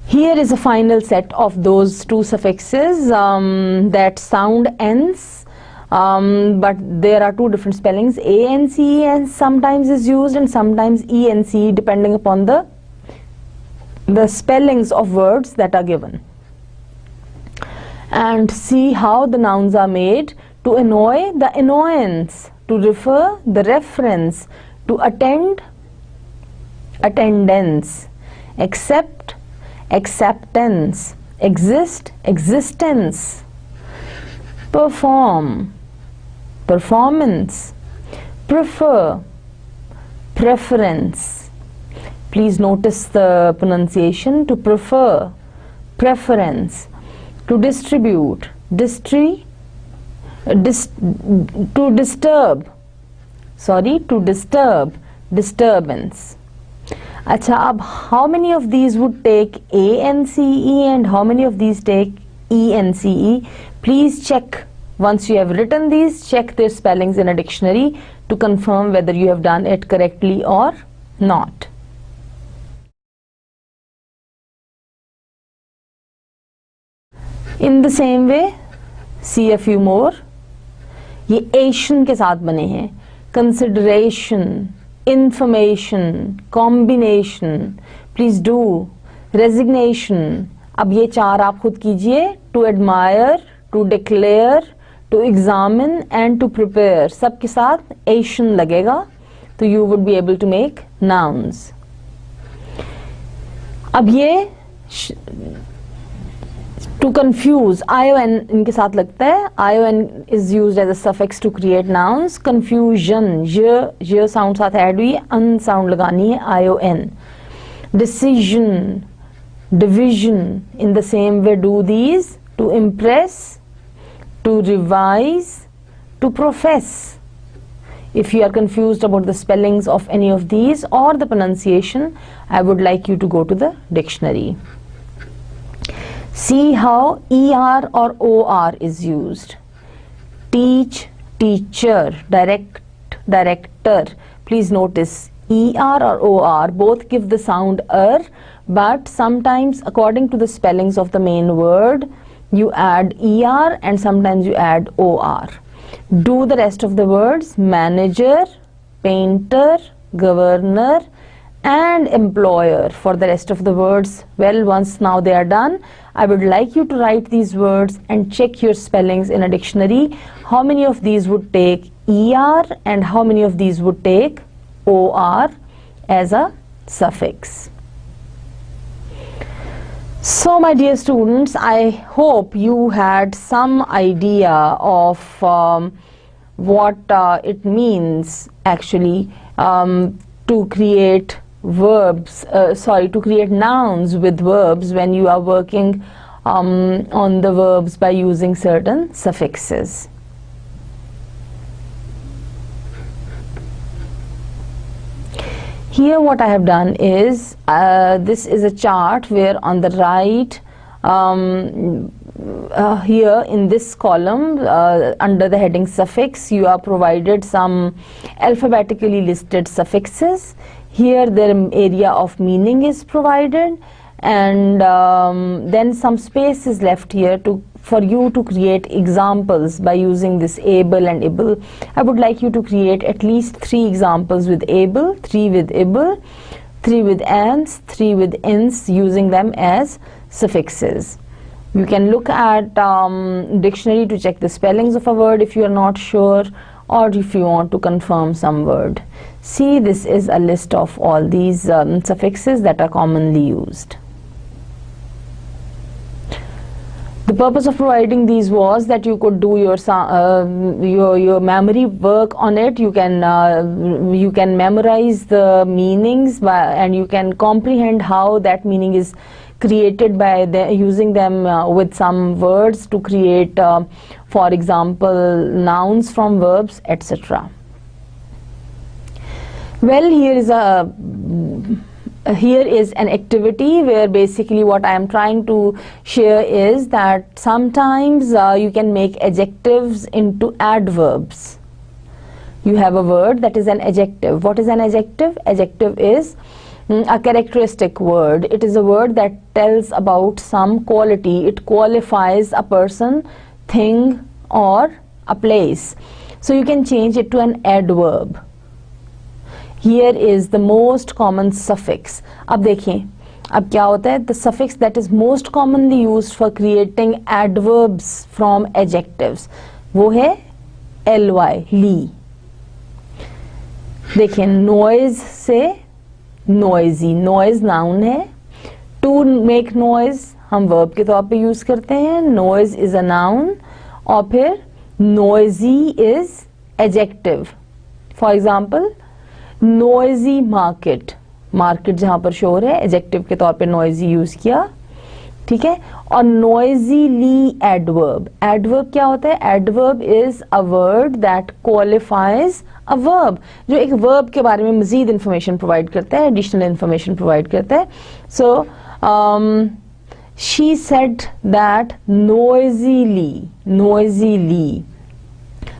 Here is a final set of those two suffixes that sound ends, but there are two different spellings. ANCE and sometimes is used and sometimes ENCE, depending upon the spellings of words that are given. And see how the nouns are made. To annoy, the annoyance, to refer, the reference, to attend, attendance, accept, acceptance, exist, existence, perform, performance, prefer, preference. Please notice the pronunciation. To prefer, preference, to distribute, to disturb, disturbance. Acha, ab how many of these would take ANCE and how many of these take ENCE? Please check. Once you have written these, check their spellings in a dictionary to confirm whether you have done it correctly or not. In the same way, see a few more. ये Asian के साथ बने हैं. Consideration, information, combination. Please do. Resignation. अब ये चार आप खुद कीजिए. To admire, to declare, to examine and to prepare. सब के साथ Asian लगेगा. तो you would be able to make nouns. अब ये to confuse, ION इनके साथ लगता है. ION is used as a suffix to create nouns. Confusion, j sound साथ add हुई, un sound लगानी है, ION. Decision, division, in the same way do these. To impress, to revise, to profess. If you are confused about the spellings of any of these or the pronunciation, I would like you to go to the dictionary. See how ER or OR is used. Teach, teacher, direct, director. Please notice ER or OR both give the sound but sometimes according to the spellings of the main word you add ER and sometimes you add OR. Do the rest of the words. Manager, painter, governor, and employer. For the rest of the words, well, once now they are done, I would like you to write these words and check your spellings in a dictionary. How many of these would take ER and how many of these would take OR as a suffix? So my dear students, I hope you had some idea of what it means actually to create verbs, to create nouns with verbs when you are working on the verbs by using certain suffixes. Here what I have done is, this is a chart where on the right, here in this column under the heading suffix, you are provided some alphabetically listed suffixes. Here their area of meaning is provided, and then some space is left here for you to create examples by using this able and able. I would like you to create at least 3 examples with able, 3 with able, 3 with ands, 3 with ins, using them as suffixes. You can look at dictionary to check the spellings of a word if you are not sure, or if you want to confirm some word. See, this is a list of all these suffixes that are commonly used. The purpose of providing these was that you could do your memory work on it. You can memorize the meanings and you can comprehend how that meaning is created by using them with some words to create, for example, nouns from verbs, etc. Well, here is an activity where basically what I am trying to share is that sometimes you can make adjectives into adverbs. You have a word that is an adjective. What is an adjective? Adjective is a characteristic word. It is a word that tells about some quality. It qualifies a person, thing, or a place. So you can change it to an adverb. Here is the most common suffix. अब देखिए, अब क्या होता है? The suffix that is most commonly used for creating adverbs from adjectives, वो है ly, ली. देखिए, noise से noisy, noise noun है. To make noise हम verb के तौर पे यूज करते हैं. Noise is a noun. और फिर noisy is adjective. For example, noisy market, market जहां पर शोर है, एडजेक्टिव के तौर पे noisy यूज किया, ठीक है. और noisily adverb, adverb क्या होता है? Adverb is a word that qualifies a verb, जो एक verb के बारे में मजीद इंफॉर्मेशन प्रोवाइड करता है, एडिशनल इंफॉर्मेशन प्रोवाइड करता है. सो she said that noisily,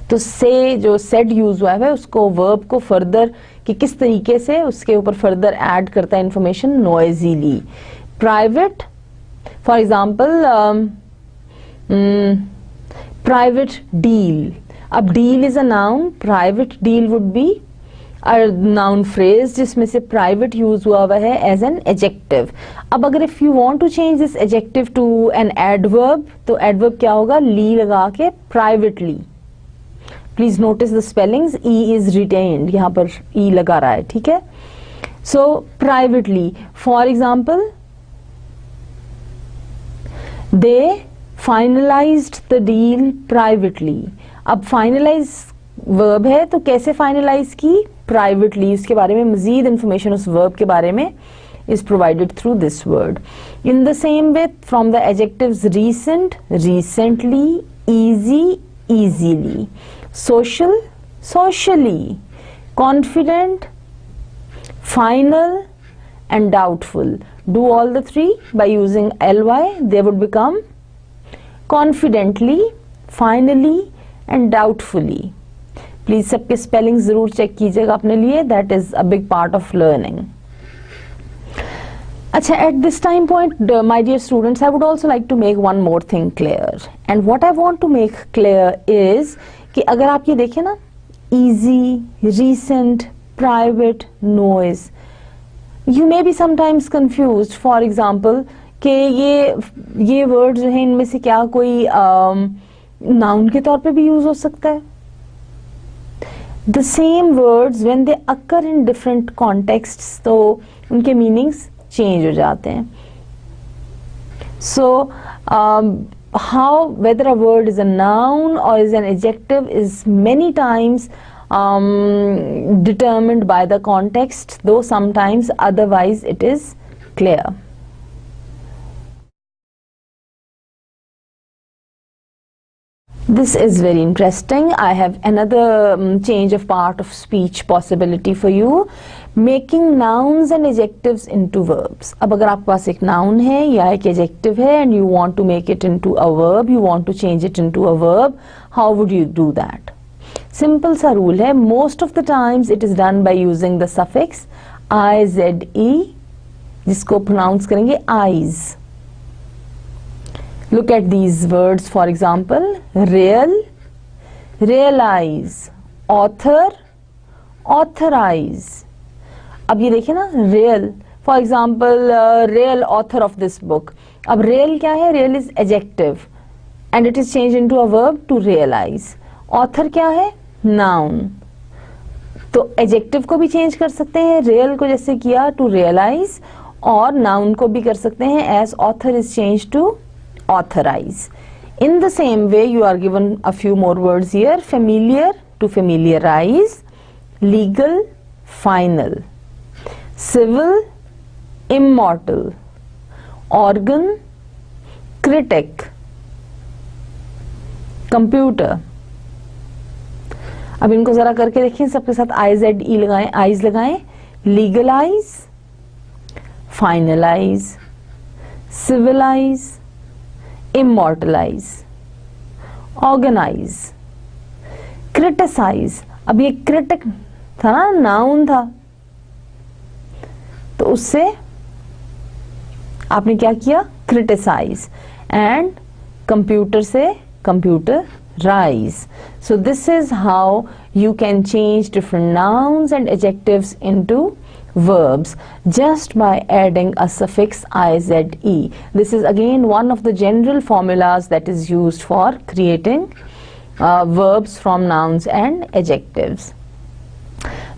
तो से जो said यूज हुआ है उसको verb को फर्दर कि किस तरीके से उसके ऊपर फर्दर ऐड करता है information, noisily. Private, for example, private deal. अब deal is a noun, private deal would be a noun phrase जिसमें से private यूज हुआ है as an adjective. अब अगर if you want to change this adjective to an adverb, तो adverb क्या होगा? ली लगा के privately. Please notice the spellings. E is retained. यहाँ पर E लगा रहा है, ठीक है? So privately, for example, they finalized the deal privately. अब finalize verb है तो कैसे finalize की? Privately. इसके बारे में मजीद information उस verb के बारे में is provided through this word. In the same way, from the adjectives recent, recently, easy, easily, social, socially, confident, final, and doubtful. Do all the 3 by using ly. They would become confidently, finally, and doubtfully. Please सबके spelling जरूर check कीजिएगा अपने लिए. That is a big part of learning. अच्छा, at this time point, my dear students, I would also like to make one more thing clear. And what I want to make clear is कि अगर आप ये देखें ना, easy, recent, private noise. You may be sometimes confused. For example, कि ये word जो है इनमें से क्या कोई नाउन के तौर पे भी यूज हो सकता है? The same words when they occur in different contexts, तो उनके meanings change हो जाते हैं. So how whether a word is a noun or is an adjective is many times determined by the context, though sometimes otherwise it is clear. This is very interesting. I have another change of part of speech possibility for you. Making nouns and adjectives into verbs. अब अगर आपके पास एक noun है या एक adjective है and you want to make it into a verb, you want to change it into a verb, how would you do that? Simple सा rule है. Most of the times it is done by using the suffix IZE, जिसको pronounce करेंगे eyes. Look at these words, for example, real, realize, author, authorize. अब ये देखिए ना, real, for example, real author of this book. अब real क्या है? Real is adjective and it is changed into a verb to realize. Author क्या है? Noun. तो adjective को भी change कर सकते हैं, real को जैसे किया to realize, और noun को भी कर सकते हैं as author is changed to authorize. In the same way, you are given a few more words here. Familiar to familiarize, legal, final, civil, immortal, organ, critic, computer. अब इनको जरा करके देखिए, सबके साथ IZE लगाएं, eyes लगाएं. Legalize, finalize, civilize, immortalize, organize, criticize. अब ये critic था ना, noun था, तो उससे आपने क्या किया? criticize. and computer से computerize. So this is how you can change different nouns and adjectives into verbs just by adding a suffix IZE. This is again one of the general formulas that is used for creating verbs from nouns and adjectives.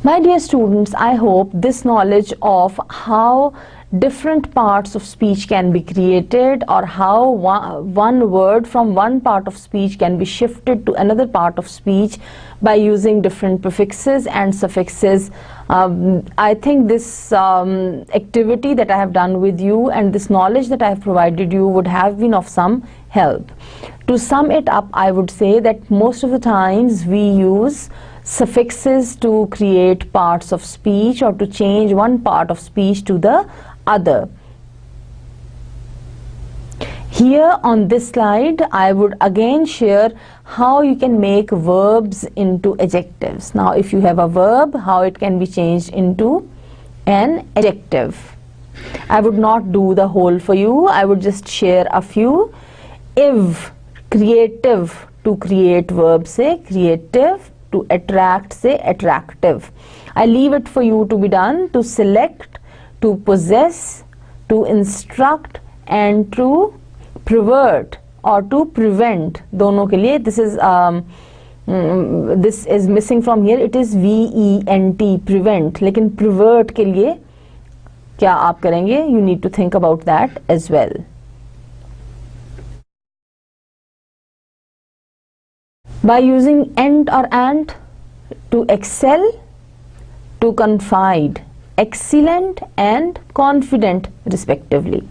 My dear students, I hope this knowledge of how different parts of speech can be created, or how one word from one part of speech can be shifted to another part of speech by using different prefixes and suffixes. I think this activity that I have done with you and this knowledge that I have provided you would have been of some help. To sum it up, I would say that most of the times we use suffixes to create parts of speech or to change one part of speech to the other. Here on this slide, I would again share how you can make verbs into adjectives. Now, if you have a verb, how it can be changed into an adjective. I would not do the whole for you. I would just share a few. If, creative, to create verb say creative, to attract say attractive. I leave it for you to be done. To select, to possess, to instruct, and to pervert or to prevent. दोनों के लिए this is missing from here. It is VENT, prevent. लेकिन pervert के लिए क्या आप करेंगे? You need to think about that as well. By using ent or ant, to excel, to confide, excellent and confident respectively.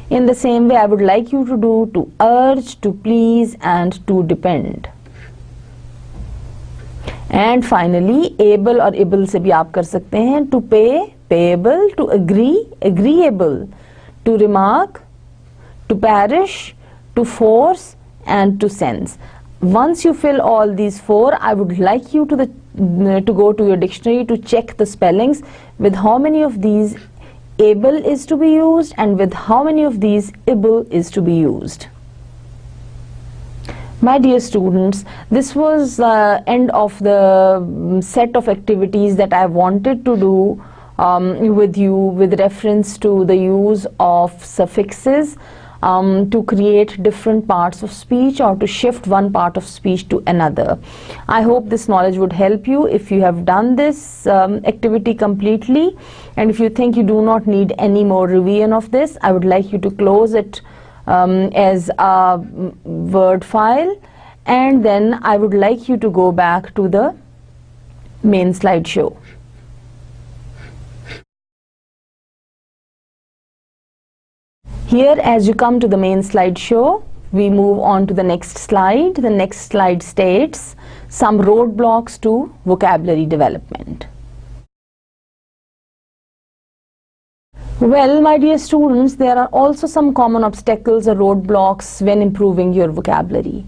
In the same way, I would like you to do to urge, to please, and to depend. And finally, able or able से भी आप कर सकते हैं. To pay, payable, to agree, agreeable, to remark, to perish, to force, and to sense. Once you fill all these four, I would like you to go to your dictionary to check the spellings with how many of these able is to be used and with how many of these able is to be used. My dear students, this was end of the set of activities that I wanted to do with you with reference to the use of suffixes to create different parts of speech or to shift one part of speech to another. I hope this knowledge would help you if you have done this activity completely, and if you think you do not need any more revision of this, I would like you to close it as a Word file, and then I would like you to go back to the main slideshow. Here, as you come to the main slideshow, we move on to the next slide. The next slide states some roadblocks to vocabulary development. Well, my dear students, there are also some common obstacles or roadblocks when improving your vocabulary.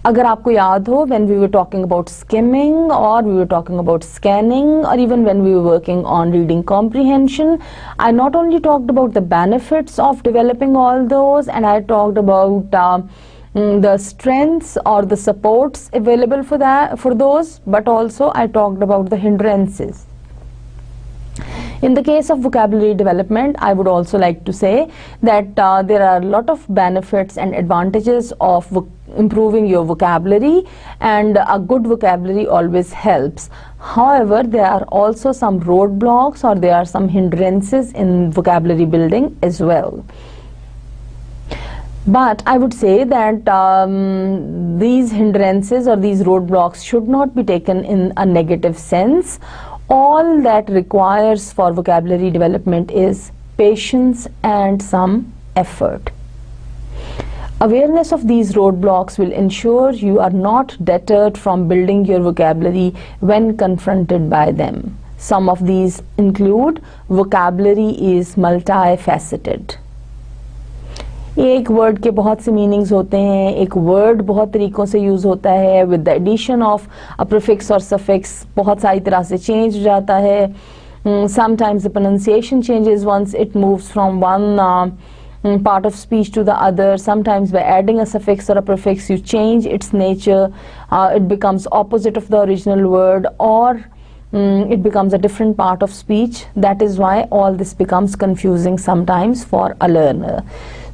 अगर आपको याद हो, when we were talking about skimming, or we were talking about scanning, or even when we were working on reading comprehension, I not only talked about the benefits of developing all those, and I talked about the strengths or the supports available for those, but also I talked about the hindrances. In the case of vocabulary development, I would also like to say that there are a lot of benefits and advantages of improving your vocabulary, and a good vocabulary always helps. However, there are also some roadblocks or there are some hindrances in vocabulary building as well. But I would say that these hindrances or these roadblocks should not be taken in a negative sense. All that requires for vocabulary development is patience and some effort. Awareness of these roadblocks will ensure you are not deterred from building your vocabulary when confronted by them. Some of these include vocabulary is multifaceted. एक word के बहुत से meanings होते हैं, एक word बहुत तरीक़ों से यूज़ होता है, with the addition of a prefix और सफिक्स बहुत सारी तरह से चेंज हो जाता है. Sometimes the pronunciation changes once it moves from one part of speech to the other. Sometimes by adding a suffix or a prefix you change its nature, it becomes opposite of the original word, or it becomes a different part of speech. That is why all this becomes confusing sometimes for a learner.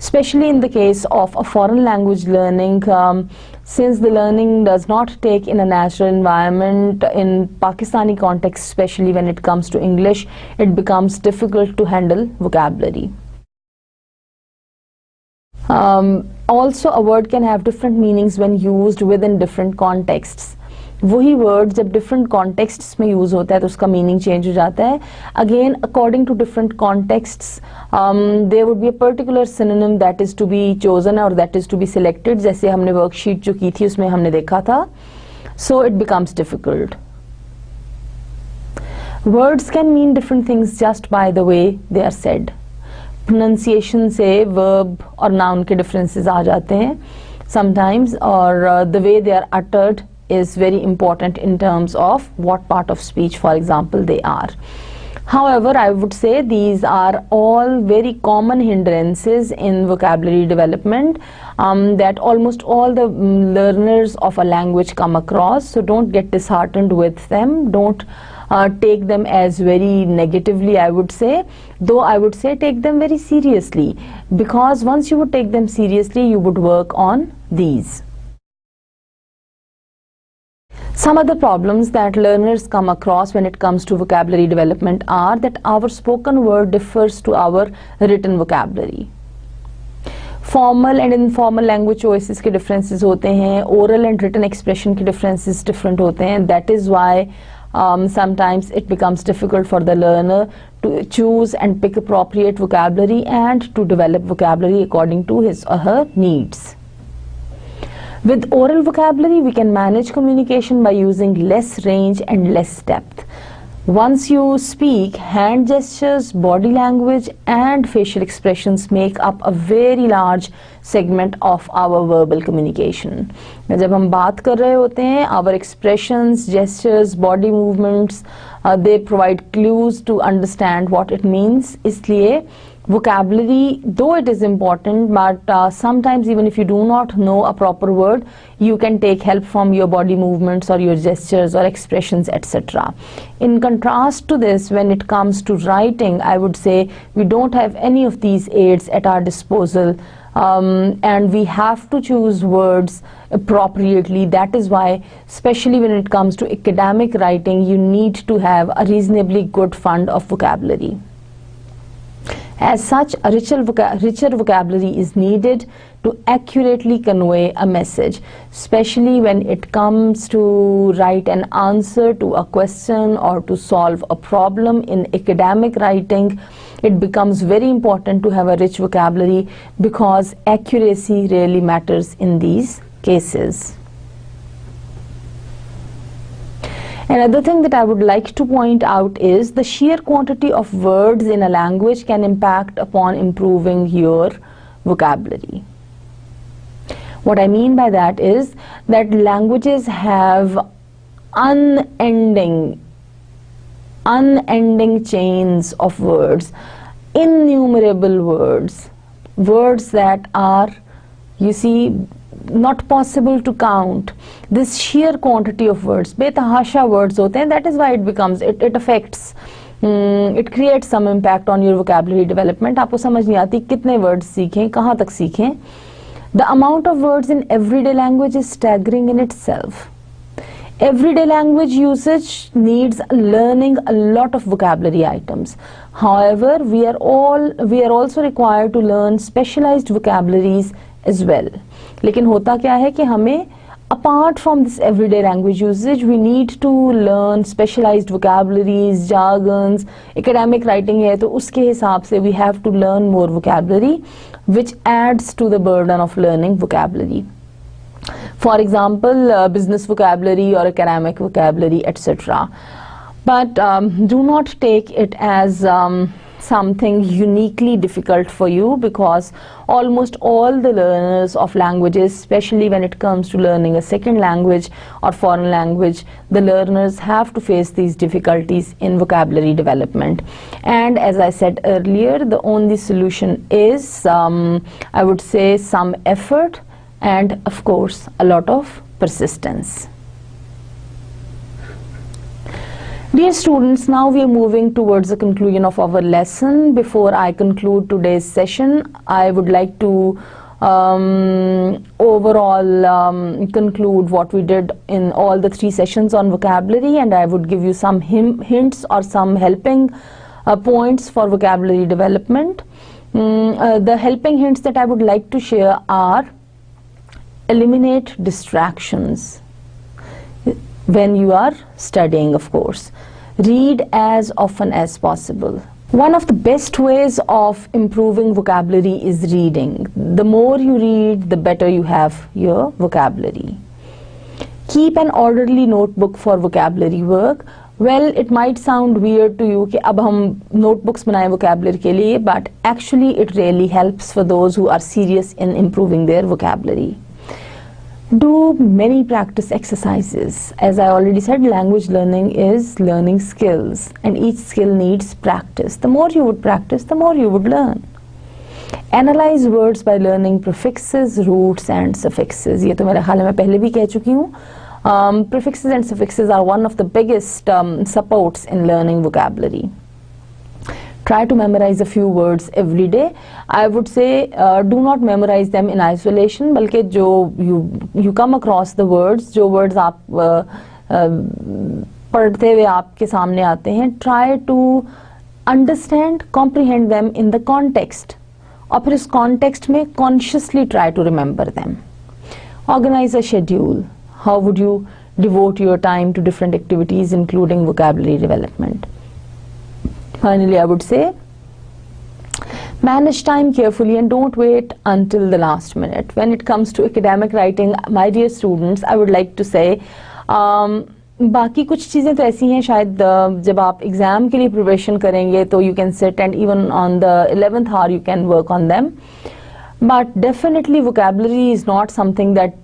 Especially in the case of a foreign language learning, since the learning does not take in a natural environment, in Pakistani context especially when it comes to English, it becomes difficult to handle vocabulary. Also, a word can have different meanings when used within different contexts. वही word जब different contexts में use होता है तो उसका meaning change हो जाता है. Again according to different contexts there would be a particular synonym that is to be chosen or that is to be selected, जैसे हमने वर्कशीट जो की थी उसमें हमने देखा था. So it becomes difficult. Words can mean different things just by the way they are said. Pronunciation से वर्ब और नाउन के डिफरेंसेस आ जाते हैं समटाइम्स, और the way they are uttered is very important in terms of what part of speech, for example, they are. However, I would say these are all very common hindrances in vocabulary development that almost all the learners of a language come across. So don't get disheartened with them. Don't take them as very negatively, I would say. Though I would say take them very seriously, because once you would take them seriously, you would work on these. Some other problems that learners come across when it comes to vocabulary development are that our spoken word differs to our written vocabulary. Formal and informal language choices के differences होते हैं, oral and written expression के differences different होते हैं. That is why sometimes it becomes difficult for the learner to choose and pick appropriate vocabulary and to develop vocabulary according to his or her needs. With oral vocabulary, we can manage communication by using less range and less depth. Once you speak, hand gestures, body language and facial expressions make up a very large segment of our verbal communication. जब हम बात कर रहे होते हैं, our expressions, gestures, body movements, they provide clues to understand what it means. इसलिए vocabulary, though it is important, but sometimes even if you do not know a proper word, you can take help from your body movements or your gestures or expressions, etc. In contrast to this, when it comes to writing, I would say we don't have any of these aids at our disposal, and we have to choose words appropriately. That is why, especially when it comes to academic writing, you need to have a reasonably good fund of vocabulary. As such, a richer vocabulary is needed to accurately convey a message, especially when it comes to write an answer to a question or to solve a problem. In academic writing, it becomes very important to have a rich vocabulary because accuracy really matters in these cases. Another thing that I would like to point out is the sheer quantity of words in a language can impact upon improving your vocabulary. What I mean by that is that languages have unending chains of words, innumerable words, words that are, you see, not possible to count. This sheer quantity of words, betahasha words hote hain, that is why it becomes, it affects, it creates some impact on your vocabulary development. आपको समझ नहीं आती कितने words सीखें, कहाँ तक सीखें. The amount of words in everyday language is staggering in itself. Everyday language usage needs learning a lot of vocabulary items. However, we are also required to learn specialized vocabularies as well. लेकिन होता क्या है कि हमें apart from this everyday language usage, we need to learn specialized vocabularies, jargons. Academic writing है तो उसके हिसाब से we have to learn more vocabulary, which adds to the burden of learning vocabulary. For example, business vocabulary or academic vocabulary, etc. But do not take it as something uniquely difficult for you, because almost all the learners of languages, especially when it comes to learning a second language or foreign language, the learners have to face these difficulties in vocabulary development. And as I said earlier, the only solution is, I would say, some effort and of course a lot of persistence. Dear students, now we are moving towards the conclusion of our lesson. Before I conclude today's session, I would like to overall conclude what we did in all the 3 sessions on vocabulary, and I would give you some hints or some helping points for vocabulary development. The helping hints that I would like to share are: eliminate distractions when you are studying, of course. Read as often as possible. One of the best ways of improving vocabulary is reading. The more you read, the better you have your vocabulary. Keep an orderly notebook for vocabulary work. Well, it might sound weird to you कि अब हम notebooks बनाएं vocabulary के लिए, but actually it really helps for those who are serious in improving their vocabulary. Do many practice exercises. As I already said, language learning is learning skills, and each skill needs practice. The more you would practice, the more you would learn. Analyze words by learning prefixes, roots and suffixes. ये तो मेरे ख्याल में पहले भी कह चुकी हूँ. Prefixes and suffixes are one of the biggest supports in learning vocabulary. Try to memorize a few words every day. I would say do not memorize them in isolation, बल्कि जो you come across the words, जो words आप पढ़ते हुए आपके सामने आते हैं, try to understand, comprehend them in the context, और फिर इस context में consciously try to remember them. Organize a schedule. How would you devote your time to different activities, including vocabulary development? Finally, I would say, manage time carefully and don't wait until the last minute. When it comes to academic writing, my dear students, I would like to say, बाकी कुछ चीज़ें तो ऐसी हैं, शायद जब आप exam के लिए प्रिपरेशन करेंगे तो you can sit and even on the 11th hour you can work on them. But definitely vocabulary is not something that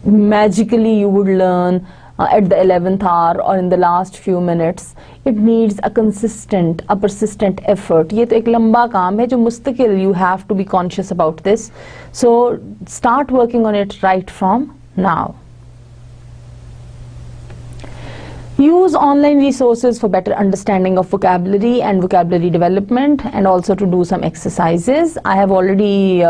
magically you would learn at the 11th hour or in the last few minutes. It needs a persistent effort. ये तो एक लंबा काम है जो मुस्तकिल, you have to be conscious about this. So start working on it right from now. Use online resources for better understanding of vocabulary and vocabulary development, and also to do some exercises. I have already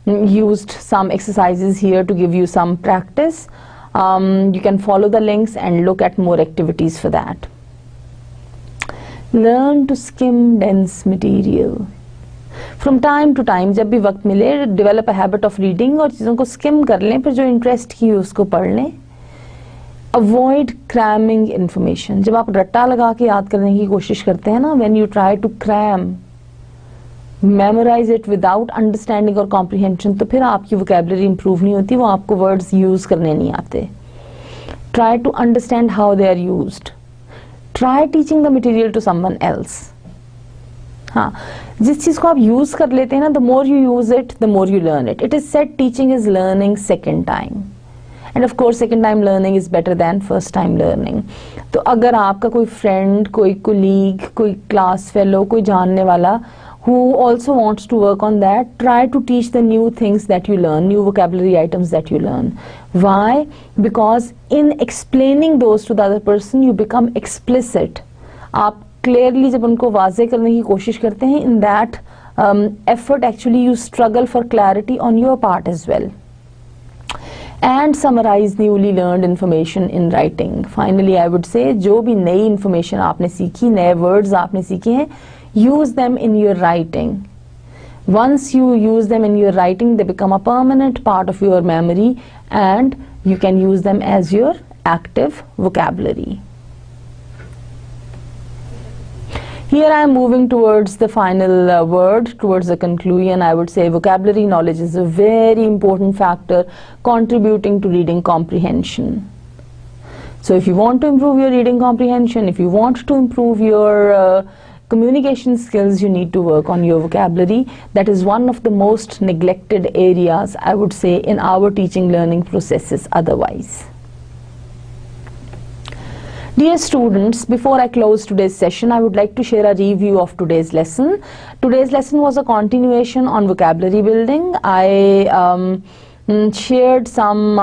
used some exercises here to give you some practice. You can follow the links and look at more activities for that. Learn to skim dense material. From time to time, जब भी वक्त मिले, develop a habit of reading और चीज़ों को skim कर लें, फिर जो interest की उसको पढ़ लें. Avoid cramming information. जब आप रट्टा लगा के याद करने की कोशिश करते हैं ना, when you try to cram, memorize it without understanding or comprehension, तो फिर आपकी vocabulary improve नहीं होती, वो आपको words use करने नहीं आते. Try to understand how they are used. Try teaching the material to someone else. हाँ, जिस चीज़ को आप use कर लेते हैं ना, the more you use it, the more you learn it. It is said teaching is learning second time. And of course second time learning is better than first time learning. तो अगर आपका कोई friend, कोई colleague, कोई class fellow, कोई जानने वाला who also wants to work on that, try to teach the new things that you learn, new vocabulary items that you learn. Why? Because in explaining those to the other person, you become explicit. आप clearly जब उनको वाज़े करने की कोशिश करते हैं, in that effort actually you struggle for clarity on your part as well. And summarize newly learned information in writing. Finally, I would say जो भी नई information आपने सीखी, नए words आपने सीखे हैं, use them in your writing. Once you use them in your writing, they become a permanent part of your memory and you can use them as your active vocabulary. Here I am moving towards the final word, towards the conclusion. I would say vocabulary knowledge is a very important factor contributing to reading comprehension. So if you want to improve your reading comprehension, if you want to improve your communication skills, you need to work on your vocabulary. That is one of the most neglected areas, I would say, in our teaching learning processes otherwise. Dear students, before I close today's session, I would like to share a review of today's lesson. Today's lesson was a continuation on vocabulary building. I shared some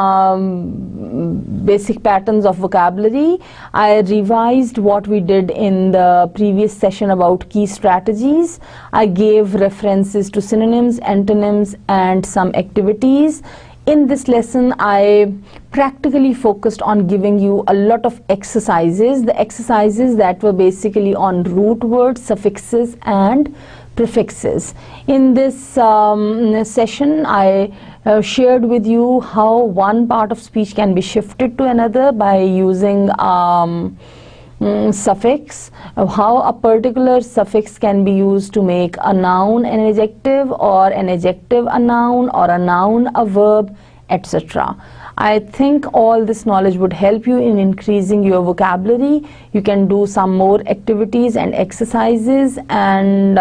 basic patterns of vocabulary. I revised what we did in the previous session about key strategies. I gave references to synonyms, antonyms, and some activities. In this lesson, I practically focused on giving you a lot of exercises, the exercises that were basically on root words, suffixes, and prefixes. In this session, I shared with you how one part of speech can be shifted to another by using suffix, how a particular suffix can be used to make a noun an adjective, or an adjective a noun, or a noun a verb, etc. I think all this knowledge would help you in increasing your vocabulary. You can do some more activities and exercises, and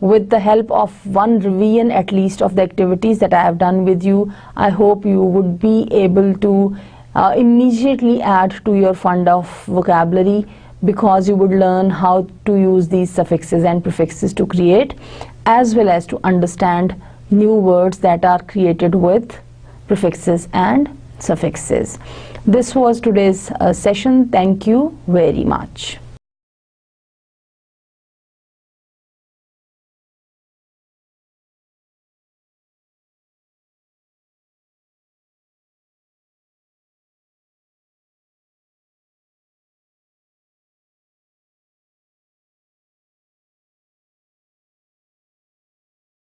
with the help of one revision at least of the activities that I have done with you, I hope you would be able to immediately add to your fund of vocabulary, because you would learn how to use these suffixes and prefixes to create, as well as to understand new words that are created with prefixes and suffixes. This was today's session. Thank you very much.